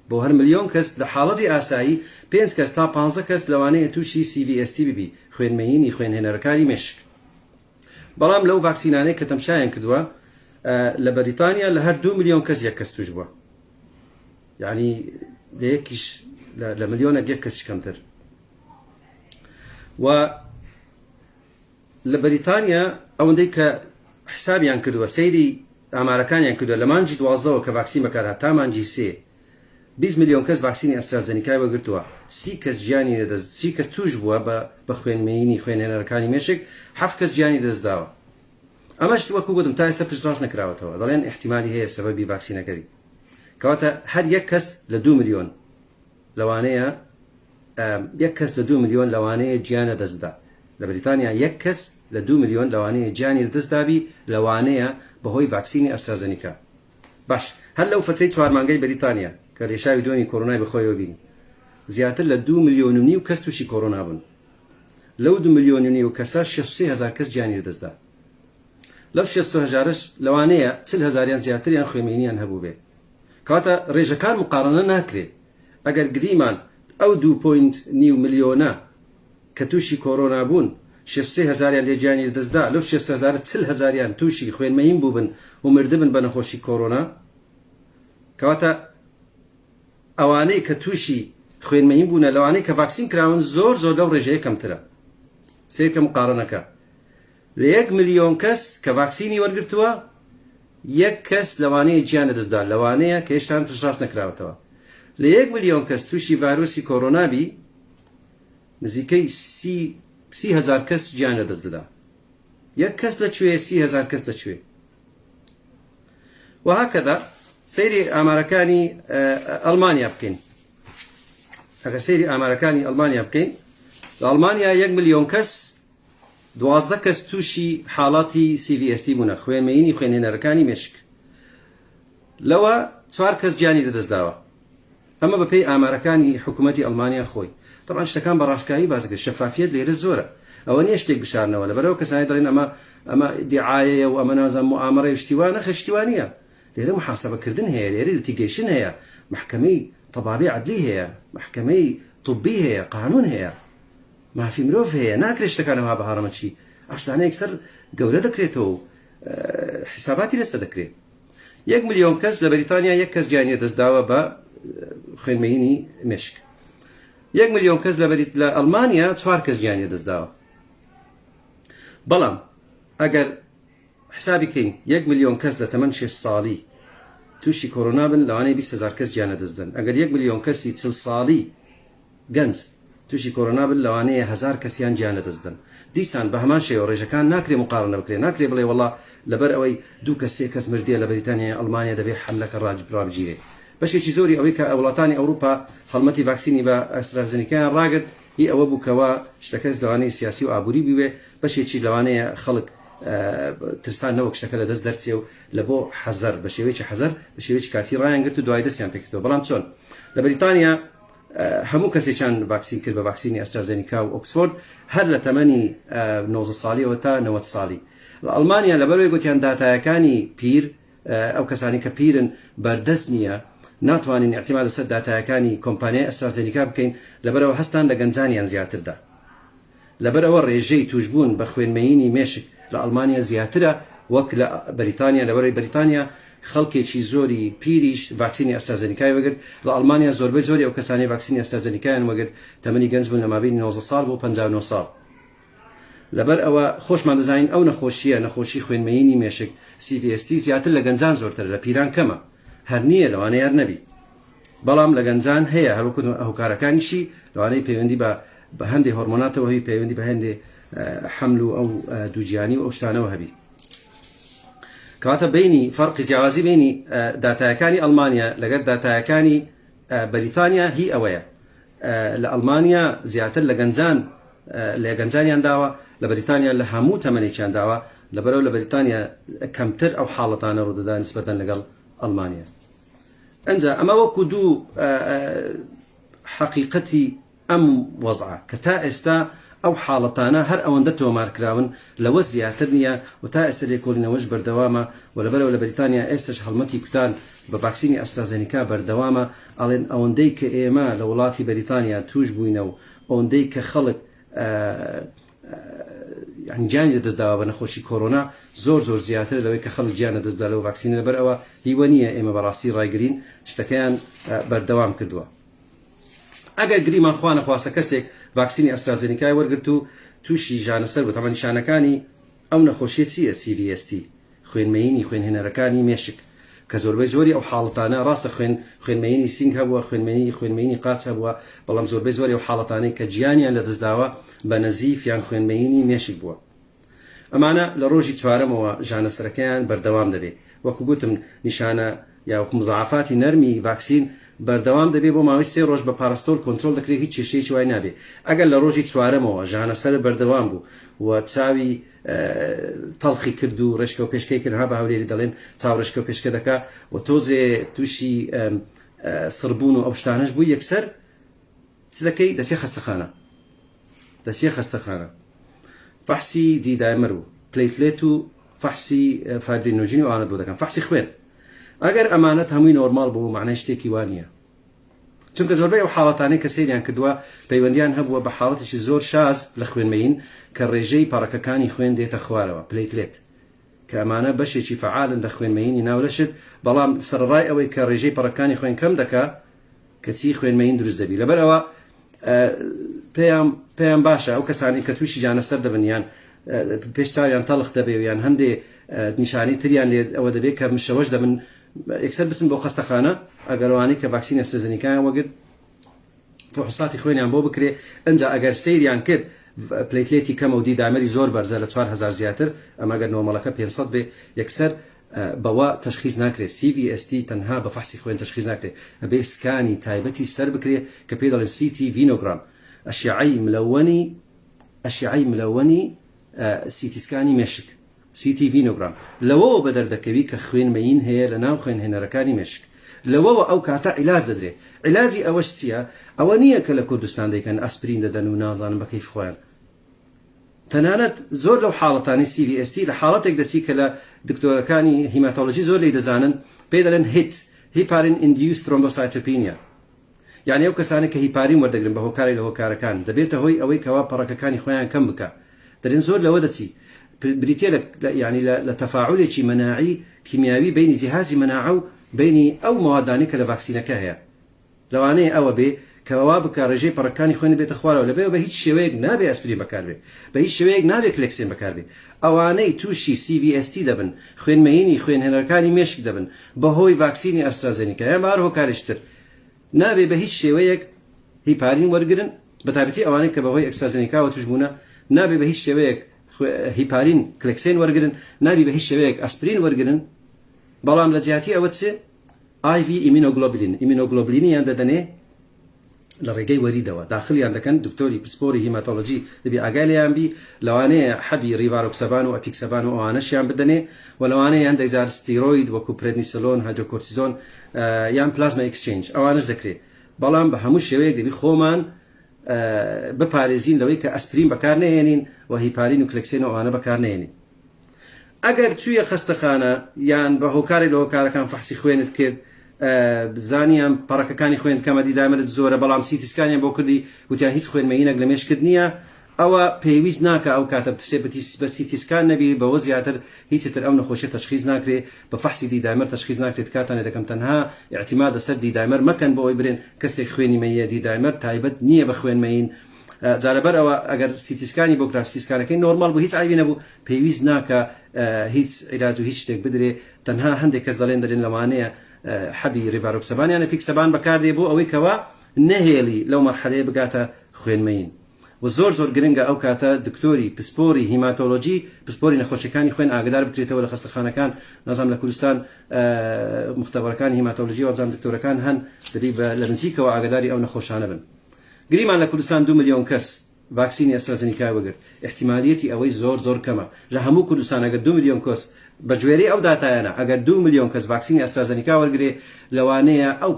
بۆ هەر ملیۆن کەس لە حاڵەتی ئاسایی 5 کەس تا 15 کەس لەوانەیە تووشی CVST ببی خوێنمەینی خوێنهێنەرەکانی مێشک بەڵام لەو ڤاکسینانەی کە تەمشایان کردووە لە بەریتانیا لە هەر 2 میلیۆن کەس یەک کەس توش بووە یعنی لە یەکیش لە ملیۆنە یەک کەس کەمتر و لە بەریتانیا ئەوەندەی کە حسابیان کردووە سەیری ئامارەکانیان کردووە لە مانجی 12ەوە کە ڤاکسین بەکارهات تا مانجی 3 20 میلیۆن کەس ڤاکسینی ئەسترازێنیکای وەرگرتووە 30 کەس گیانی لەدەست 30 کەس توش بووە بە خوێنمەینی خوێنهێنەرەکانی مێشک 7 کەس گیانی لەدەستداوە ئەمەش وەکو گوتم تا ئێستا پشتڕاست نەکراوەتەوە دەڵێن احتیمالی هەیە سەبەبی ڤاکسینەکەی کەواتە هەر یەک کەس لە 2 میلیۆن لەوانەیە یەک کەس لە 2 میلیۆن لەوانەیە گیانە دەستدا لە بریتانیا یەک کەس لە 2 میلیۆن لەوانەیە گیانی لەدەستدابی لەوانەیە بەهۆی ڤاکسینی ئەسترازێنیکا باش هەر لەو فترەی 4 مانگەی بریتانیا کە لێشاوی دومی کۆرۆنای بەخۆیەوە بینی زیاتر لە 2 میلیۆن و نیو کەس تووشی کۆرۆنا بوون لەو 2 میلیۆن و نیو کەسە 600,000 کەس گیانی لەدەستدا لەو 600,000ش لەوانەیە 40,000یان زیاتریان خوێنمەینیان هەبوو بێ کەواتە ڕێژەکان مقارنە ناکرێت ئەگەر گریمان ئەو 2.9 میلیۆنە کە تووشی کۆرۆنا بوون 600,000یان لێگیانی لەدەستدا لەو 600,000 40,000یان تووشی خوێنمەین بووبن و مردبن بە نەخۆشی کۆرۆنا کەواتە ئەوانەی کە تووشی خوێنمەین بوونە لەوانەی کە ڤاکسین کراون زۆر زۆر لەو ڕێژەیە کەمترە سێکە مقارنەکە لە 1 میلیۆن کەس کە ڤاکسینی وەرگرتووە یەک کەس لەوانەیە گیان لەدەستدا لەوانەیە کە هێشتان پشتڕاست نەکراوەتەوە لە 1 میلیۆن کەس تووشی ڤایرۆسی کۆرۆنابی نزیکەی 30,000 کەس گیان لەدەستدا یەک کەس لەکوێ 30,000 کەس لەکوێ وهكذا سەیری ئامارەکانی ئەڵمانیا بکەین ئەگەر سەیری ئامارەکانی ئەڵمانیا بکەین لە ئەڵمانیا 1 میلیۆن کەس 12 کەس تووشی حاڵاتی CVST بوونە خوێنمەینی خوێنهێنەرەکانی مێشک لەوە 4 کەس گیانی لەدەستداوە ئەمە بەپێی ئامارەکانی حکوومەتی ئەڵمانیا خۆی طبعا شتەکان بە ڕاشکایی بازگە شەفافیت لێرە زۆرە ئەوە نییە شتێک بشارنەوە لەبەرەوە کەسانی دەڵێن ئەمە دیعایەیە و ئەمە نازانم موعامەرەی شتیوانە خشتیوانە لێرە محاسبەکردن هەیە لێرە لیتیگەیشن هەیە محکەمەی طبابی عدلی هەیە محکەمەی طبی هەیە قانون هەیە مافی مرۆڤ هەیە ناکرێت شتەکانەوە بە هەڕەمەچی ئەو شتانە یەکسەر گەورە دەکرێتەوە حساباتی لەسەر دەکرێت 1 ملیۆن کەس لە بەریتانیا 1 کەس گیانی دەستداوە بە خوێنمەینی مێشک 1 ملیۆن کەس لە ئەڵمانیا 4 کەس گیانی دەستداوە بەڵام ئەگەر حسابی کەین 1 ملیۆن کەس لە تەمەن 6 ساڵی تووشی کۆرۆنا بن لەوانەیە 20,000 کەس گیانە دەستدەن ئەگەر 1 ملیۆن کەسی 40 ساڵی گەنج تووشی کۆرۆنا بن لەوانەیە 1000 کەسیان گیانە دەستدەن دیسان بە هەمان شێوە ڕێژەکان ناکرێ مقارنە بکرێ ناکرێ بڵێ وەڵا لەبەر ئەوەی 2 کەس 3 کەس مردیە لە بەریتانیا ئەڵمانیا دەبێت حملەکە ڕابگیرێ بەشێکی زۆری ئەوەی کە وڵاتانی ئەوروپا هەڵمەتی ڤاکسینی بە ئەسترازێنیکایان ڕاگرت هی ئەوە بوو کەوە شتەکەس لەوانەیە سیاسی و ئابووری بیوێ بەشێکی لەوانەیە خەڵک ترسانەوە شتەکە لە دەست دەرچێ و لە بۆ حەزەر بە شێوەیەکی حەزەر بە شێوەیەکی کاتی ڕایانگرت و دوای دەستیان پێکردەوە بەڵام چۆن لە بەریتانیا هەموو کەسێکیان ڤاکسین کرد بە ڤاکسینی ئەسترازێنیکا و ئۆکسفۆرد هەر لە تەمەنی 90 ساڵیەوە تا 90 ساڵی لە ئەڵمانیا لەبەرەوەی گوتیان داتایەکانی پیر ئەو کەسانی کە پیرن بەردەست نییە ناتوانین احتیمال لەسەر داتایەکانی کۆمپانیای ئەسترازێنیکا بکەین لەبەرەوە هەستان لە گەنجانیان زیاتردا لەبەرەوە ڕێژەی توشبوون بە خوێنمەینی مێشک لە ئەڵمانیا زیاترە وەک لە بەریتانیا لەبەرەوەی بەریتانیا خەڵکێکی زۆری پیریش ڤاکسینی ئەسترازێنیکای وەگرت لە ئەڵمانیا زۆربەی زۆری ئەو کەسانی ڤاکسینی ئەسترازێنیکایان وەگرت تەمەنی گەنج بوون لە مابینی 90 ساڵ بۆ 59 ساڵ لەبەر ئەوە خۆشمان دەزانین ئەو نەخۆشیە نەخۆشی خوێنمەینی مێشک CVST زیاتر لە گەنجان زۆرتر لە پیران کەمە هەر نییە لەوانەیە هەر نەبی بەڵام لە گەنجان هەیە هەروەکو هەوکارەکانیشی لەوانەیە پەیوەندی بە هەندێک هۆرمۆناتەوە هەبی پەیوەندی بە هەندێک حمل و ئەو دووجیانی و ئەو شتانەوە هەبی کەواتە بینی فەرقی جیاوازی بینی داتایەکانی ئەڵمانیا لەگەر داتایەکانی بەریتانیا هی ئەوەیە لە ئەڵمانیا زیاتر لە گەنجانیان داوە لە بەریتانیا لە هەموو تەمەنێکیان داوە لەبەرەوە لە بەریتانیا کەمتر ئەو حاڵەتانە ڕوودەدا نسبەتەن لەگەڵ ئەڵمانیا ئەنجا ئەمە وەکو دوو حەقیقەتی ئەم وەزعە کە تا ئێستا ئەو حاڵەتانە هەر ئەوەندە تۆمارکراون لەوە زیاتر نییە و تا ئێستا لێکۆڵینەوەش بەردەوامە و لەبەرەوە لە بەریتانیا ئێستش هەڵمەتی کوتان بە ڤاکسینی ئەسترازێنیکا بەردەوامە ئەڵێن ئەوەندەی کە ئێمە لە وڵاتی بەریتانیا توش بووینە و ئەوەندەی کە خەڵک گیانی دەستداوە بە نەخۆشی کۆرۆنا زۆر زیاتر لەوەی کە خەڵک گیانە دەستدا لەوە ڤاکسینە لەبەر ئەوە هیوە نییە ئێمە بەڕاستی ڕایگرین شتەکەیان بەردەوام کردووە ئەگەر گریمان خوا نەخواستە کەسێک ڤاکسینی ئەسترازێنیکای وەرگرت و تووشی ژانەسەر بوو تەمە نیشانەکانی ئەو نەخۆشیە چییە CVST خوێنمەینی خوێنهێنەرەکانی مێشک کە زۆربەی زۆری ئەو حاڵەتانە ڕاستە خوێنمەینی سینگ هەبووە خوێنمەینی قاچ هەبووە بەڵام زۆربەی زۆری ئەو حاڵەتانەی کە گیانیان لە دەستداوە بە نەزیف یان خوێنمەینی مێشک بووە ئەمانە لە ڕۆژی چوارەمەوە ژانەسەرەکەیان بەردەوام دەبێت وەکو گوتم نیشانە یا مزعافاتی نەرمی ڤاکسین بەردەوام دەبێت بۆ ماوەی 3 ڕۆژ بە پاراستۆل کۆنترۆل دەکرێت هیچ کێشەیەکی وای نابێت ئەگەر لە ڕۆژی چوارەمەوە ژانەسەر بەردەوام بوو و چاوی تەڵخی کرد و ڕێشکە و پێشکەی کرد ها بە هەولێری دەڵێن چاو ڕێشکە و پێشکە دەکا و تۆزێ تووشی سڕبوون و ئەو شتانەش بوو یەکسەر چ دەکەی دەچێ خەستەخانە فەحسی دیدایمەر و پلیتلێت و فەحسی فایبرینۆژین و ئانەت بۆ دەکەن فەحسی خوێن ئەگەر ئەمانەت هەمووی نۆرمال بوو معنای شتێکی وانە چونکە زۆربەی ئەو حاڵەتانەی کە سەیریان کردووە پەیوەندیان هەبووە بە حاڵەتێکی زۆر شاز لە خوێنمەین کە ڕێژەی پەڕەکەکانی خوێن دێتە خوارەوە پلیتلێت کە ئەمانە بەشێکی فعالن لە خوێنمەینی ناولەشت بەڵام سەرڕای ئەوەی کە ڕێژەی پەڕەکانی خوێن کەم دەکا کەچی خوێنمەین دروست دەبی لەبەرەوە پێیان باشە ئەو کەسانی کە تووشی جانەسەر دەبن یان پێش چاویان تەڵخ دەبێ و یان هەندێ نیشانی تریان لێ ئەوە دەبێت کە مشەوەش دەبن یەکسەر بچن بۆ خەستەخانە ئەگەرەوانی کە ڤاکسینە ئەسترازێنیکایان وەگرت فحوساتی خوێنیان بۆ بکرێ ئەنجا ئەگەر سەیریان کرد پلیتلێتی کەمە و دیدامەری زۆر بەرزە لە 4000 زیاتر ئەمە گەر نۆرمەڵەکە 500 بێ یەکسەر بەوە تەشخیص ناکرێت CVST تەنها بە فەحسی خوێن تەشخیص ناکرێت ئەبێ سکانی تایبەتی سەر بکرێ کە پێ دەڵێن CT ڤینۆگرام ئەشیعەی ملەوەنی CT سکانی مێشک CT ڤینۆگرام لەوەوە بە دەردەکەوی کە خوێنمەین هەیە لە ناو خوێنهێنەرەکانی مێشک لەوەوە ئەو کاتە عیلاج دەدرێت عیلاجی ئەوەش چییە ئەوە نییە کە لە کوردستان دەیکەن ئەسپرین دەدەن و نازانم بە کەیف خۆیان تەنانەت زۆر لەو حاڵەتانی CVST لە حاڵەتێک دەچی کە لە دکتۆرەکانی هیماتۆلۆژی زۆر لی دەزانن پێ دەڵێن هیپارین ئیندیوس ترۆمبۆسایتۆپینیا یعنی ئەو کەسانە کە هیپارین وەردەگرن بە هۆکاری لە هۆکارەکان دەبێتە هۆی ئەوەی کەوا پەڕەکەکانی خۆیان کەم بکە دەرێن زۆر لەوە دەچی بریتێ ینی لە تەفاعولێکی مەناعی کیمیاوی بینی جیهازی مەناعە و بینی ئەو مەوادانەی کە لە ڤاکسینەکە هەیە لەوانەیە ئەوە بێ کەوا بکە ڕێژەی پەڕەکانی خۆیان بێتە خوارەوە لەبێ بە هیچ شێوەیەک نابێ ئەسپرین بەکاربێ بە هیچ شێوەیەک نابێ کلێکسین بەکاربێ ئەوانەی تووشی CVST دەبن خوێنمەینی خوێنهێنەرەکانی مێشک دەبن بەهۆی ڤاکسینی ئەسترازێنیکا یان بە هەر هۆکارێشتر نابێ بە هیچ شێوەیەک هیپارین وەرگرن بەتابەتی ئەوانەی کە بەهۆی ئەسترازێنیکاوە توش بوونە نابێ بە هیچ شێوەیەک هیپارین کلێکسین وەرگرن نابێ بە هیچ شێوەیەک ئەسپرین وەرگرن بەڵام لە جیاتی ئەوە چێ IV ئیمینۆگلۆبولینیان دەدەنێ لە ڕێگەی وەریدەوە داخلیان دەکەن دکتۆری پسپۆری هیماتۆلۆژی دەبێ ئاگای لێیان بی لەوانەیە حەبی ریڤاروکسەبان و ئەپیکسەبان و ئەوانەشیان بدەنێ و لەوانەیە یان دەیزار ستیرۆید وەکو پرێدنیسلۆن هایدرۆکۆرتیزۆن یان پلازما ئەکسچێنج ئەوانش دەکرێت بەڵام بە هەموو شێوەیەک دەبی خۆمان بپارێزین لەوەی کە ئەسپرین بەکار نهێنین و هیپارین و کلێکسین و ئەوانە بەکار نهێنین ئەگەر چوویە خەستەخانە یان بە هۆکاری لە هۆکارەکان فەحسی خوێنت کرد زانیان پەڕەکەکانی خوێن کەمە دیدامرت زۆرە بەڵام سیتیسکانیان بۆ کردی وتیان هیچ خوێنمەینەک لە مێشکرد نییە ئەوە پێویست ناکە ئەو کاتە بە سیتیسکان نەبی بەوە زیاتر هیچتر ئەو نەخۆشیە تەشخیص ناکرێت بە فەحسی دیدامەر تەشخیص ناکرێت کاتانێ دەکەم تەنها اعتیماد لەسەر دیدامەر مەکەن بۆ ئەوی برێن کەسێک خوێنی مەیە دیدامەر تایبەت نییە بە خوێنمەین جارەبەر ئەوە ئەگەر سیتیسکانی بۆ کرا سیتیسکانەکەی نۆرمال بوو هیچ عیبی نەبوو پێویست ناکە هیچ عیلاج و هیچ شتێک بدرێ تەنها هەندێک کەس دەڵێن دەرێن لەوانەیە حەبی ریڤاروکسەبان یانە پیکسەبان بەکاردێ بۆ ئەوەی کەوا نەهێڵی لەو مەرحەلەیە بگاتە خوێنمەین و زۆر گرنگە ئەو کاتە دکتۆری پسپۆری هیماتۆلۆژی پسپۆری نەخۆشیەکانی خوێن ئاگدار بکرێتەوە لە خەستەخانەکان نازام لە کوردستان مختبەرەکانی هیماتۆلۆژی و ئەبزان دکتۆرەکان هەن دەبێت لە نزیکەوە ئاگداری ئەو نەخۆشانە بن گریمان لە کوردستان 2 ملیۆن کەس ڤاکسینی ئەسترازێنیکا وەگرت احتیمالیەتی ئەوەی زۆر کەمە لە هەموو کوردستان ئەگەر 2 ملیۆن کەس بە گوێرەی ئەو داتایانە ئەگەر 2 ملیۆن کەس ڤاکسینی ئەسترازێنیکا وەرگرێ لەوانەیە ئەو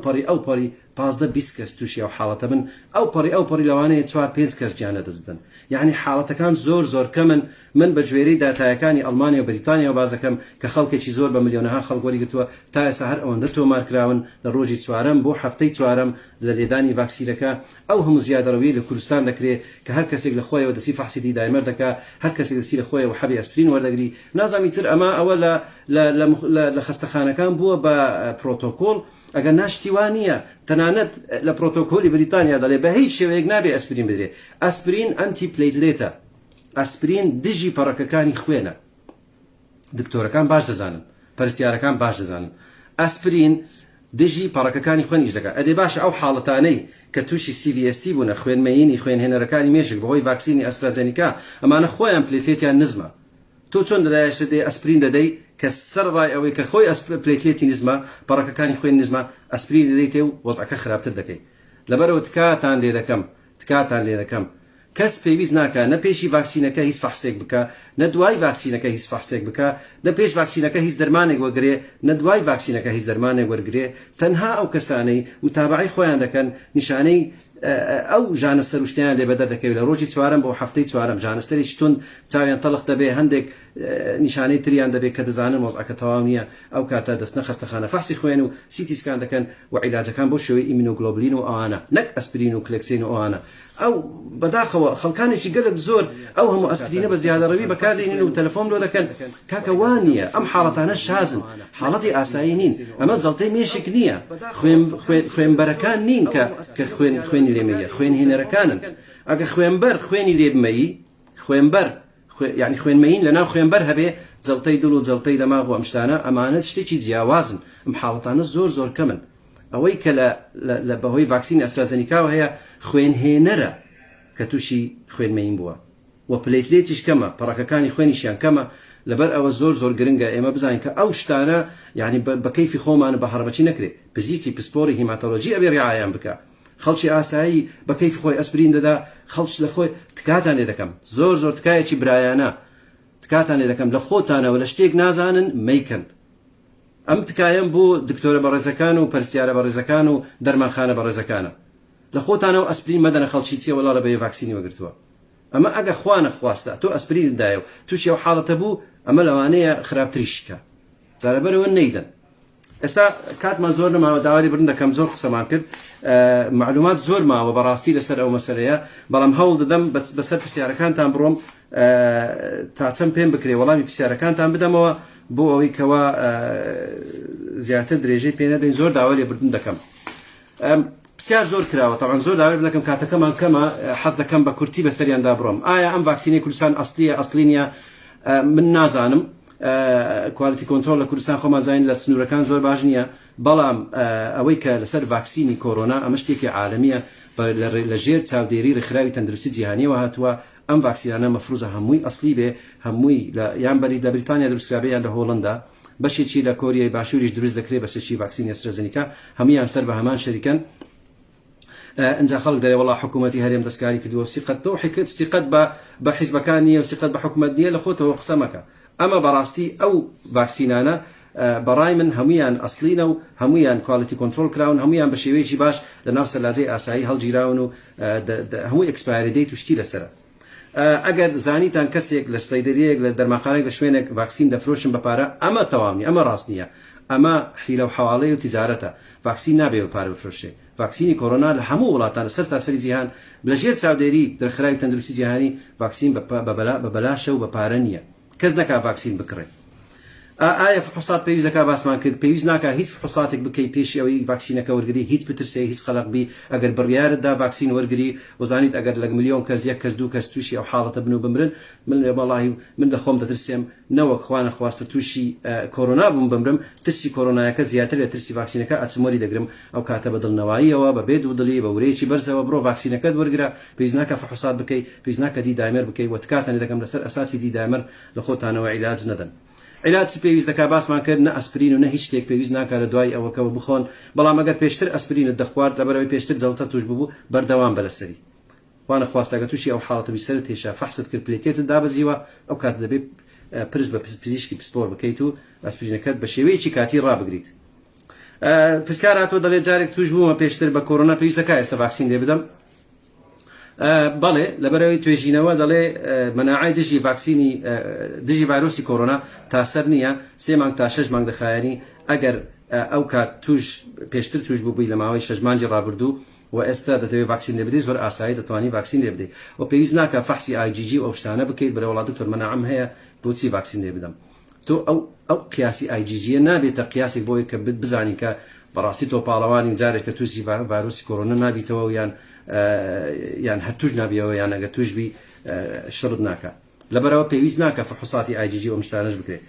پەڕی 15-20 کەس تووشی ئەو حاڵەتە بن ئەو پەڕی لەوانەیە 4-5 کەس گیانە دەست بدەن یعنی حاڵەتەکان زۆر کەمن من بە گوێرەی داتایەکانی ئەڵمانیا و بریتانیا و باز دەکەم کە خەڵکێکی زۆر بە ملیۆنەها خەڵک وەرگرتووە تا ئێستا هەر ئەوەندە تۆمارکراون لە ڕۆژی 4ەم بۆ هەفتەی 4ەم لە لێدانی ڤاکسینەکە ئەو هەموو زیادەڕەویی لە کوردستان دەکرێت کە هەر کەسێک لە خۆیەوە دەسی فەحسی دیدایمەر دەکا هەر کەسێک دەسی لە خۆیەوە حەبی ئەسپرین وەردەگری نازانی تر ئەمە ئەوە لە خەستەخانەکان بووە بە پرۆتۆکۆل ئەگەر ناشتیوان نییە تەنانەت لە پرۆتۆکۆلی بریتانیا دەڵێ بە هیچ شێوەیەک نابێ ئەسپرین بدرێت ئەسپرین ئەنتی پلەیتلێتە ئەسپرین دژی پەڕەکەکانی خوێنە دکتۆرەکان باش دەزانن پەرستیارەکان باش دەزانن ئەسپرین دژی پەڕەکەکانی خوێن ئیش دەکات ئەدێ باشە ئەو حاڵەتانەی کە تووشی CVST بوونە خوێنمەینی خوێنهێنەرەکانی مێشک بەهۆی ڤاکسینی ئەسترازێنیکا ئەمانە خۆیان پلێتلێتیان نزمە تۆ چۆن لەلایەشتە دێ ئەسپرین دەدەی کە سەرڕای ئەوەی کە خۆی پلێتلێتی نزمە پەڕەکەکانی خوێن نزمە ئەسپرین دەدەیتێ و وەزعەکە خراپتر دەکەی لەبەرەوە تکاتان لێ دەکەم کەس پێویست ناکە نە پێشی ڤاکسینەکە هیچ فەحسێک بکە نە دوای ڤاکسینەکە هیچ فەحسێک بکە نە پێش ڤاکسینەکە هیچ دەرمانێک وەرگرێ نە دوای ڤاکسینەکە هیچ دەرمانێک وەرگرێ تەنها ئەو کەسانەی متابعەی خۆیان دەکەن نیشانەی ئەو ژانەستەر وشتیان لێ بەدەر دەکەوێت لە ڕۆژی 4ەم بۆ هەفتەی 4ەم ژانەستەری شتون چاویان تەڵق دەبێ هەندێک نیشانەی تریان دەبێت کە دەزانن وەزعەکە تەواو نییە ئەو کاتە دەستنە خەستەخانە فەحسی خوێن و سیتیسکان دەکەن و عیلاجەکان بۆ شێوەی ئیمینۆگلۆبولین و ئەوانە نەک ئەسپرین و کلێکسین و ئەوانە ئەو بەداخەوە خەڵکانێکی گەلک زۆر ئەو هەموو ئەسپرینە بە زیادەڕەوی بەکاردێنین و تەلەفۆن لۆ دەکەن کاکە وان نییە ئەم حاڵەتانە شازن حاڵەتی ئاسایی نین ئەمە جەڵتەی مێشک نییە خوێنبەرەکان نین کە خوێنی لێمەیە خوێنهێنەرەکانن ئەگە خوێنبەر خوێنی لێبمەیی خوێنبەر یعنی خوێنمەین لەناو خوێنبەر هەبێ جەڵتەی دڵ و جەڵتەی دەماغ و ئەم شتانە ئەمانەت شتێکی جیاوازن ئەم حاڵەتانە زۆر کەمن ئەوەی کە لە بەهۆی ڤاکسینی ئەسترازێنیکاوە هەیە خوێنهێنەرە کە تووشی خوێنمەین بووە و پلێتلێتیش کەمە پەڕەکەکانی خوێنیشیان کەمە لەبەر ئەوە زۆر گرنگە ئێمە بزانین کە ئەو شتانە یعنی بە کەیفی خۆمان بە هەڕبەچی نەکرێت پزیکی پسپۆری هیماتۆلۆژی ئەبێ ڕیعایان بکە خەڵکی ئاسایی بە کەیفی خۆی ئەسپرین دەدا خەڵک لە خۆی تکاتان لێ دەکەم زۆر تکایەکی برایانە تکاتان لێ دەکەم لە خۆتانەوە لە شتێک نازانن مەیکەن ئەم تکایەم بۆ دکتۆرە بەڕێزەکان و پەرستیارە بەڕێزەکان و دەرمانخانە بەڕێزەکانە لە خۆتانەوە ئەسپرین مەدەنە خەڵکی چیە وەڵا لە بە ڤاکسینی وەگرتووە ئەمە ئەگە خوا نەخواستە تۆ ئەسپرین دایە و تووشی ئەو حاڵەتە بوو ئەمە لەوانەیە خراپتریشکە جارەبەرەوە نەیدەن ئێستا کاتمان زۆر نەماوە داوای بردن دەکەم زۆر قسەمان کرد معلومات زۆر ماوە بەڕاستی لەسەر ئەو مەسەلەیە بەڵام هەوڵ دەدەم بەسەر پرسیارەکانتان بڕۆم تا چەند پێم بکرێ وەڵامی پرسیارەکانتان بدەمەوە بۆ ئەوەی کەوا زیاتر درێژەی پێ نەدەین زۆر داوای لێ بردن دەکەم پرسیار زۆر کراوە طبعا زۆر داوای دەکەم کاتەکەمان کەمە حەز دەکەم بە کورتی بەسەریاندا بڕۆم ئایا ئەم ڤاکسینەی کوردستان ئەسڵی نییە من نازانم کوالیتی کۆنترۆل لە کوردستان خۆمان زانین لە سنوورەکان زۆر باش نییە بەڵام ئەوەی کە لەسەر ڤاکسینی کۆرۆنا ئەمە شتێکی عالەمیە لە ژێر چاودێری ڕێکخراوی تەندروستی جیهانیەوە هاتووە ئەم ڤاکسینانە مەفروزە هەمووی ئەسڵی بێ هەمووی یان بەری لە بریتانیا دروستکرابێ یان لە هۆڵندا بەشێکی لە کۆریای باشووریش دروست دەکرێت بەشێکی ڤاکسینی ئەسترازێنیکا هەمویان سەر بە هەمان شەریکەن ئەنجا خەڵک دەرێ وەڵا حکوومەتی هەرێم دەستکاری کردووە سیقەت بە حیزبەکان نییە و سیقەت بە حکوومەت نییە لە خۆتەوە قسە مەکە ئەمە بەڕاستی ئەو ڤاکسینانە بەڕای من هەمویان ئەسڵینە و هەمویان کوالیتی کۆنترۆل کراون هەمویان بە شێوەیەکی باش لە ناو سەرلاجەی ئاسایی هەڵگیراون و هەمووی ئەکسپایری دەیت و شتی لەسەرە ئەگەر زانیتان کەسێک لە سەیدەریەک لە دەرماخانێک لە شوێنێک ڤاکسین دەفرۆشن بەپارە ئەمە تەوامی ئەمە ڕاست نییە ئەمە حیلە و حواڵەی و تیجارەتە ڤاکسین نابێ بەپارە بفرۆشێ ڤاکسینی کۆرۆنا لە هەموو وڵاتان لەسەر تاسەری جیهان لە ژێر چاودێری دەرخراوی تەندروستی جیهانی ڤاکسین بە بەلاشە و بەپارە نییە کەس نەکا ڤاکسین بکڕێت ئایا فحوسات پێویست دەکا باسمان کرد پێویست ناکە هیچ فحوساتێک بکەی پێشی ئەوەی ڤاکسینەکە وەرگری هیچ بترسێ هیچ خەڵق بی ئەگەر بڕیارتدا ڤاکسین وەرگری وزانیت ئەگەر لە ملیۆن کەس یەک کەس دوو کەس تووشی ئەو حاڵەتە بن و بمرن من لێ وەڵاهی من دەخۆم دەترسێم نەوەک خوانە خواستە تووشی کۆرۆنا بووم بمرم ترسی کۆرۆنایەکە زیاتر لە ترسی ڤاکسینەکە ئەچمۆری دەگرم ئەو کاتە بە دڵنەواییەوە بە بێ دوودڵی بە ورەیەکی بەرزەوە بڕۆ ڤاکسینەکەت وەرگرە پێویست ناکە فحوسات بکەی پێویست ناکە دیدایمەر بکەی وەتکاتانی دەکەم لەسەر ئەساسی دیدایمەر لە خۆتانەوە عیلاج نەدەن علاج پێویست دەکا باسمان کرد نە ئەسپرین و نە هیچ شتێک پێویست ناکە لە دوای ئەوەکەوە بخۆن بەڵام ئەگەر پێشتر ئەسپرینت دەخوارد لەبەرەوەی پێشتر جەڵتە توش ببوو بەردەوام بەلەسەری خوانە خواستەکە تووشی ئەو حاڵەتە بیسەرت هێشا فەحست کرد پلێتێتت دابەزیوە ئەو کات دەبێت پرس بە پزیشکی پسپۆر بکەیت و ئەسپرینەکەت بە شێوەیەکی کاتی ڕابگریت پرسیار هاتۆ دەڵێت جارێک توش بوومە پێشتر بە کۆرۆنا پێویست دەکا ئێستا ڤاکسین لێ بدەم بەڵێ لەبەرەوەی توێژینەوە دەڵێ مەناعەی دژی ڤاکسینی دژی ڤایرۆسی کۆرۆنا تاسەر نییە 3 مانگ تا 6 مانگ دەخایەنی ئەگەر ئەو کات توش پێشتر توش بووبووی لە ماوەی 6 مانگی ڕابردوو و ئێستا دەتەوێت ڤاکسین لێ بدەیت زۆر ئاسایی دەتوانی ڤاکسین لێ بدەیت و پێویست ناکە فەحسی IgG و ئەو شتانە بکەیت بەرە وڵات دکتۆر مەناعەم هەیە بۆچی ڤاکسین لێ بدەم تۆ ئەو قیاسی IgG نابێتە قیاسێک بۆی کە بزانی کە بەڕاستی تۆ پاڵەوانی جارێک کە تووشی ڤایرۆسی کۆرۆنا نابیتەوە یان هەر توش نابیەوە یان ئەگە توش بی شڕت ناکە لەبەرەوە پێویست ناکە فحوساتی IgG و مشتانەش بکرێت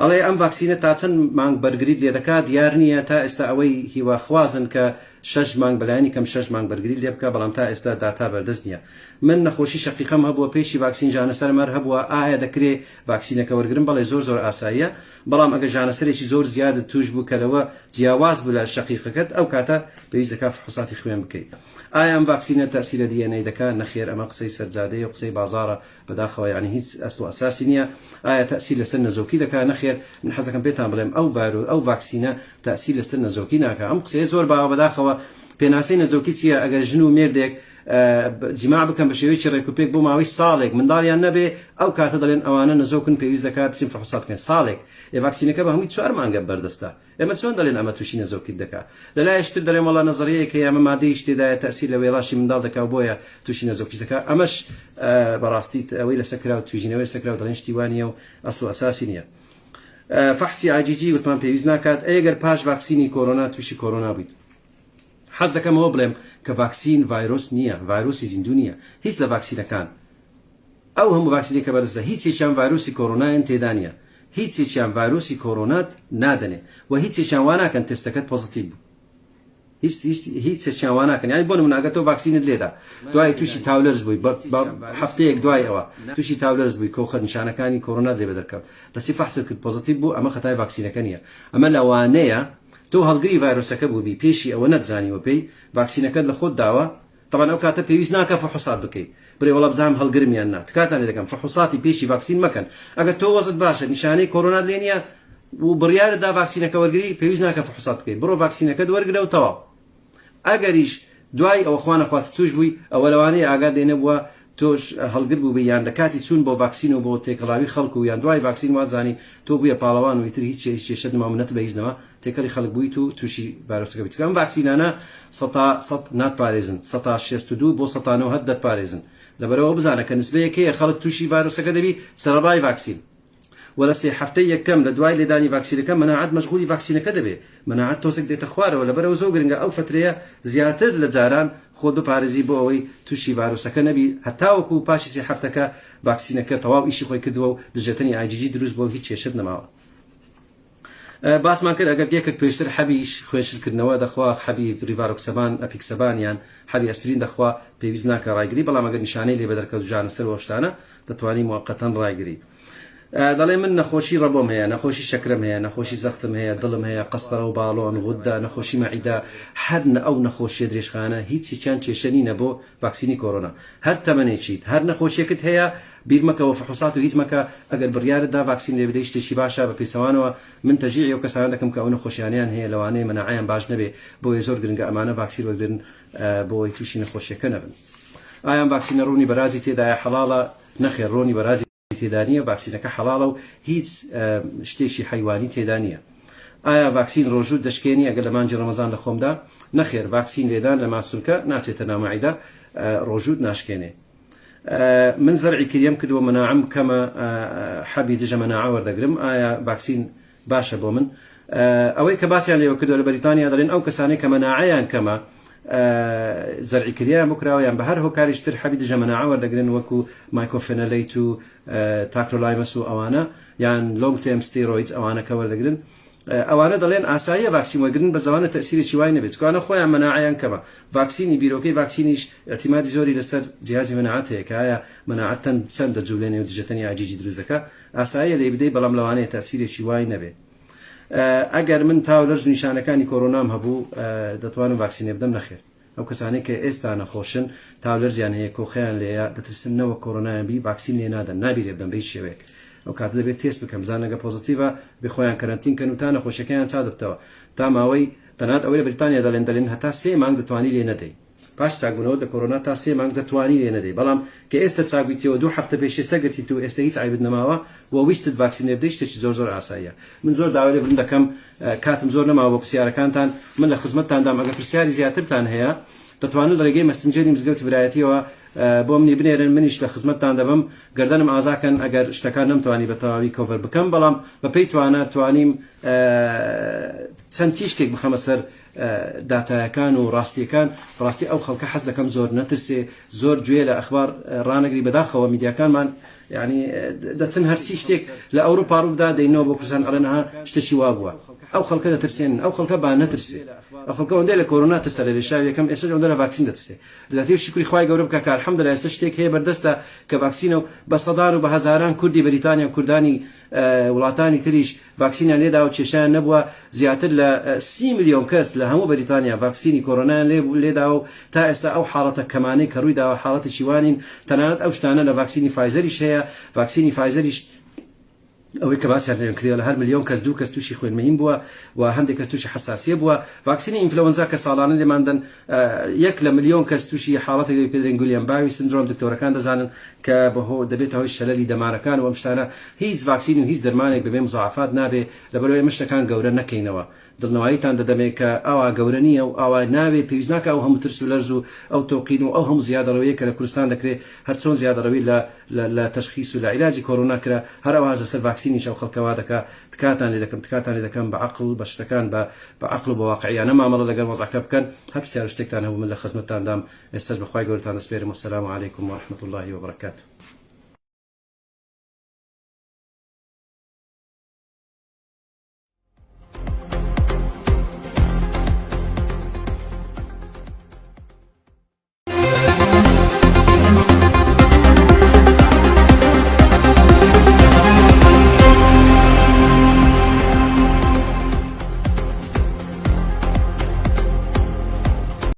ئەڵێ ئەم ڤاکسینە تا چەند مانگ بەرگریت لێ دەکات دیار نییە تا ئێستا ئەوەی هیواخوازن کە 6 مانگ بەلایانی کەم 6 مانگ بەرگریت لێ بکە بەڵام تا ئێستا داتا بەردەست نییە من نەخۆشی شەقیقەم هەبووە پێشی ڤاکسین ژانەسەرمەر هەبووە ئایا دەکرێت ڤاکسینەکە وەرگرم بەڵێ زۆر ئاساییە بەڵام ئەگە ژانەسەرێکی زۆر زیادت توش بوو کەلەوە جیاواز بوو لە شەقیقەکەت ئەو کاتە پێویست دەکات فحوساتی خوێن بکەیت ئایا ئەم ڤاکسینە تەسیرە دیێنەی دەکات نەخێر ئەمە قسەی سەرجادەیە و قسەی بازارە بەداخەوە یعنی هیچ ئەسڵ و ئەساسی نییە ئایا تەسیر لەسەر نەزۆکی دەکات نەخێر من حەزەکەم پێتان بڵێم ئەو ڤاکسینە تەسیر لەسەر نەزۆکی ناکات ئەم قسەیە زۆر باوە بەداخەوە پێناسەی نەزۆکی چییە ئەگەر ژن و مێردێک جیماع بکەم بە شێوەیەکی ڕێکوپێک بۆ ماوەی ساڵێک منداڵیان نەبێ ئەو کاتە دەڵێن ئەوانە نەزۆکن پێویست دەکات بچین فحوسات بکەن ساڵێک ڤاکسینەکە بە هەمووی 4 مانگە بەردەستە ئێمە چۆن دەڵێن ئەمە تووشی نەزۆکیت دەکات لەلایەشتر دەڵێن وەڵا نەزەریەیە کە ئەمە مادەی شتێدایە تەسیر لە وێڵاشی منداڵ دەکات بۆیە تووشی نەزۆکیت دەکات ئەمەش بەڕاستی ئەوەی لەسەر کرا و توێژینەوەی لەسەر کرا و دەڵێن شتی وانیە و ئەسڵ و ئەساسی نییە فەحسی IgG وتمان پێویست ناکات ئەگەر پاش ڤاکسینی کۆرۆنا تووشی کۆرۆنا بیت حەز دەکەمەوە بڵێم کە ڤاکسین ڤایرۆس نییە ڤایرۆسی زیندوو نییە هیچ لە ڤاکسینەکان ئەو هەموو ڤاکسینێکە بەدەستە هیچێکیان ڤایرۆسی کۆرۆنایان تێدا نییە هیچێکیان ڤایرۆسی کۆرۆنات نادەنێ و هیچێکیان وا ناکەن تێستەکەت پۆزیتیڤ بوو هیچێکیان وا ناکەن یانی بۆ نمونە ئەگەر تۆ ڤاکسینت لێدا دوای تووشی تاولەرز بووی هەفتەیەک دوای ئەوە تووشی تاولەرز بووی کەوخە نیشانەکانی کۆرۆنا لێ بەدەرکەوت دەستی فەحست کرد پۆزیتیڤ بوو ئەمە خەتای ڤاکسینەکە نییە ئەمە لەوانەیە تۆ هەڵگری ڤایرۆسەکە بووبی پێشی ئەوە نەتزانیوە پێی ڤاکسینەکەت لە خۆت داوە طبعا ئەو کاتە پێویست ناکە فحوسات بکەیت بڕێ وەڵا بزانم هەڵگرمیان نات کاتان لێ دەکەم فحوساتی پێشی ڤاکسین مەکەن ئەگەر تۆ وەزت باشە نیشانەی کۆرۆنا لێ نییە و بڕیارتدا ڤاکسینەکە وەرگری پێویست ناکە فحوسات بکەیت بڕۆ ڤاکسینەکەت وەرگرە و تەواو ئەگەریش دوای ئەوە خوانە خواست توش بووی ئەوە لەوانەیە ئاگا دێنە بووە تۆش هەڵگر بوو یان لە کاتی چوون بۆ ڤاکسین و بۆ تێکەڵاوی خەڵکو و یان دوای ڤاکسین وازانی تۆ بوویە پاڵەوان و ئیتر هیچ کێشەت مامونەت بەهیزنەوە تێکەڵی خەڵک بوویت و تووشی ڤایرۆسەکە بیت. ئەم ڤاکسینانە 100 ناتپارێزن، 162 بۆ 190 دەتپارێزن. لەبەرەوە بزانە کە نسبەیەکەیە خەڵک تووشی ڤایرۆسەکە دەبی سەرەڕای ڤاکسین. ولا سێ هەفتەی یەکەم لە دوای لێدانی ڤاکسینەکە مەناعەت مەشغولی ڤاکسینەکە دەبێت. مەناعەت تۆزێک دێتە خوارەوە، لەبەرەوە زۆر گرنگە ئەو فترەیە زیاتر لە جاران خۆت بپارێزی بۆ ئەوەی تووشی ڤایرۆسەکە نەبی، هەتاوەکو پاشی سێ هەفتەکە ڤاکسینەکە تەواو ئیشی خۆی کردووە و دژەتنی IgG دروست بۆ هیچ کێشت نەماوە. باسمان کرد ئەگەر یەکێک پێشتر حەبی خوێنشکردنەوە دەخوا، حەبی ریڤاروکسەبان، ئەپیکسەبان یان حەبی ئەسپرین دەخوا، پێویست ناکە ڕایگری، بەڵام ئەگەر نیشانەی لێ بەدەرکەوت و جانەسەر وە شتانە دەتوانی موقەتەن ڕایگری. دەڵێ من نەخۆشی ڕەبۆم هەیە، نەخۆشی شەکرم هەیە، نەخۆشی زەختم هەیە، دڵم هەیە، قەستەرە و باڵۆن، غوددا، نەخۆشی مەعیدا، هەر ئەو نەخۆشیە درێژخانە هیچیان کێشەنینە بۆ ڤاکسینی کۆرۆنا. هەر تەمەنێکیت، هەر نەخۆشیەکەت هەیە بیر مەکەوە فحوسات و هیچ مەکە، ئەگەر بڕیارتدا ڤاکسین لێ بدەی شتێکی باشە بە پێچەوانەوە. من تەژیع ئەو کەسانە دەکەم کە ئەو نەخۆشییانیان هەیە لەوانەیە مەناعەیان باش نەبێ، بۆیە زۆر گرنگە ئەمانە ڤاکسین وەرگرن بۆی تووشی نەخۆشیەکە نەبن. ئایا ڤاکسینە ڕوونی بەرازی تێدایە حەڵاڵە؟ نەخێر، ڕۆنی بەرازی تێدا نیە، ڤاکسینەکە حەڵاڵە و هیچ شتێکی حەیوانی تێدا نییە. ئایا ڤاکسین ڕۆژوو دەشکێنی ئەگەر لە مانجی ڕەمەزان لە خۆمدا؟ نەخێر، ڤاکسین لێدان لە ماسوولکە ناچێتە ناو مەعیدا، ڕۆژوو ناشکێنێ. من زەرعی کریەم کردووە، مەناعەم کەمە، حەبی دژە مەناعە وەردەگرم، ئایا ڤاکسین باشە بۆ من؟ ئەوەی کە باسییان لێوە کردووە لە بەریتانیا دەڵێن ئەو کەسانەی کە مەناعەیان کەمە زەرعی کریان بکراوەیان بە هەر هۆکاریشتر حەبی دژە مەناعە وەردەگرن، وەکو مایکۆفێنەلەیت و تاکرۆلایمەس و ئەوانە، یان لۆنگ تێرم ستێرۆیدز ئەوانە کە وەردەگرن. ئەوانە دەڵێن ئاساییە ڤاکسین وەرگرن بە زەوانە تەسیرێکی وای نەبێت، چکانە خۆیان مەناعەیان کەمە. ڤاکسینی بیرۆکەی ڤاکسینیش احتیمالی زۆری لەسەر جیهازی مەناعەت هەیە کە ئایا مەناعەتەن چەند دەجوولێنێ و دژەتنی IgG دروست دەکات. ئاساییە لێ بدەی، بەڵام لەوانەیە تەسیرێکی وای نەبێت. ئەگەر من تاولەرز نیشانەکانی کۆرۆنام هەبوو دەتوانم ڤاکسینێ بدەم؟ نەخێر. ئەو کەسانەی کە ئێستا نەخۆشن، تاولەرزیان هەیە، کۆخەیان لێیە، دەترسنەوە کۆرۆنایان بی، ڤاکسین لێ نادەن، نابیرێ بدەم بە هیچ شێوەیەک. ئەو کاتە دەبێت تێست بکەم، بزانەگە پۆزیتیڤە بخۆیان کەرەنتینکەن و تا نەخۆشیەکەیان چادبتەوە، تا ماوەی تەنانەت ئەوەی لە بریتانیا دەڵێن هەتا 3 مانگ دەتوانی لێ نەدەی. پاش چاکبوونەوە لە کۆرۆنا تا 3 مانگ دەتوانی لێ نەدەی، بەڵام کە ئێستا چاکبیتەوە 2 هەفتە پێش ئێستا گرتیت و ئێستا هیچ عیبت نەماوە و ویستت ڤاکسین لێ بدەی، شتێکی زۆر ئاساییە. من زۆر داوای لێ بردن دەکەم، کاتم زۆر نەماوە بۆ پرسیارەکانتان، من لە خزمەتتاندام، ئەگەر پرسیاری زیاترتان هەیە دەتوانن لە ڕێگەی مەسنجەری مزگەوتی برایەتیەوە بۆ منی بنێرن، منیش لە خزمەتتان دەبم، گەردەنم ئازاکەن ئەگەر شتەکان نەمتوانی بە تەواوی کۆڤەر بکەم، بەڵام بەپێی توانیم چەند تیشکێک بخەمە سەر داتایەکان و ڕاستیەکان. ڕاستی ئەو خەڵکە حەز دەکەم زۆر نەترسێ، زۆر گوێ لە ئەخبار ڕانەگری، بەداخەوە میدیاکانمان یعنی دەچن هەرسی شتێک لە ئەوروپا ڕوودا دەینەوە بۆ کوردستان ئەڵێنها شتێکی وا بووە. ئەو خەڵکە دەترسێنن، ئەو خەڵکە با نەترسێ، ئەو خەڵکە ئەوەندەی لە کۆرۆنا ترسە، لە لێشاوی یەکەم، ئێستا ئەوەندە لە ڤاکسین دەترسێ. زیاتر شکری خوای گەورە بکە کە الحەمدوللا ئێستا شتێک هەیە بەردەستە کە ڤاکسینە و بە سەدان و بە هەزاران کوردی بەریتانیا و کوردانی وڵاتانی تریش ڤاکسینیان لێدا و کێشیان نەبووە. زیاتر لە 30 ملیۆن کەس لە هەموو بەریتانیا ڤاکسینی کۆرۆنایان لێدا و تا ئێستا ئەو حاڵەتە کەمانەی کە ڕوویداوە حاڵەتێکی وانین. تەنانەت ئەو شتانە لە ڤاکسینی فایزەریش هەیە، ڤاکسینی فایزەریش ئەوەی کە باسییان کردێ لە هەر ملیۆن کەس 2 کەس تووشی خوێنمەین بووە و هەندێک کەس تووشی حساسیە بووە. ڤاکسینی ئینفلەوەنزا کە ساڵانە لێماندن 1 لە ملیۆن کەس تووشی حاڵەتێکی پێدرێن گولیان باوی سندرۆم، دکتۆرەکان دەزانن کە بەهۆ دەبێت هەوی شەلەلی دەمارەکان و ئەم شتانە هیچ ڤاکسین و هیچ دەرمانێک بەبێ مزاعفات نابێ، لەبەرەوەی مشتەکان گەورە نەکەینەوە. دڵنەوەییتان دەدەمێت کە ئەوە گەورە نییە و ئەوە ناوێ، پێویست ناکە ئەو هەموو ترس و لەرز و ئەو تۆقین و ئەو هەموو زیادەڕەوەیە کە لە کوردستان دەکرێت، هەر چۆن زیادەڕەوی لە تەشخیص و لە عیلاجی کۆرۆنا کرا، هەر ئەوە لەسەر ڤاکسینیش ئەو خەڵکەوا دەکات. تکاتان لێ دەکەم بە عەقڵ، بە شتەکان بە عەقڵ و بە واقعیانە مامەڵە لەگەڵ وەزعەکە بکەن. هەر پرسیار شتێکتان هەبوو من لە خزمەتتاندام، ئێستاش بەخوای گەورەتان دەسپێرم. وەسەلامو عەلەیکوم وەڕەحمەتوڵڵاهی وبەرەکاتوه.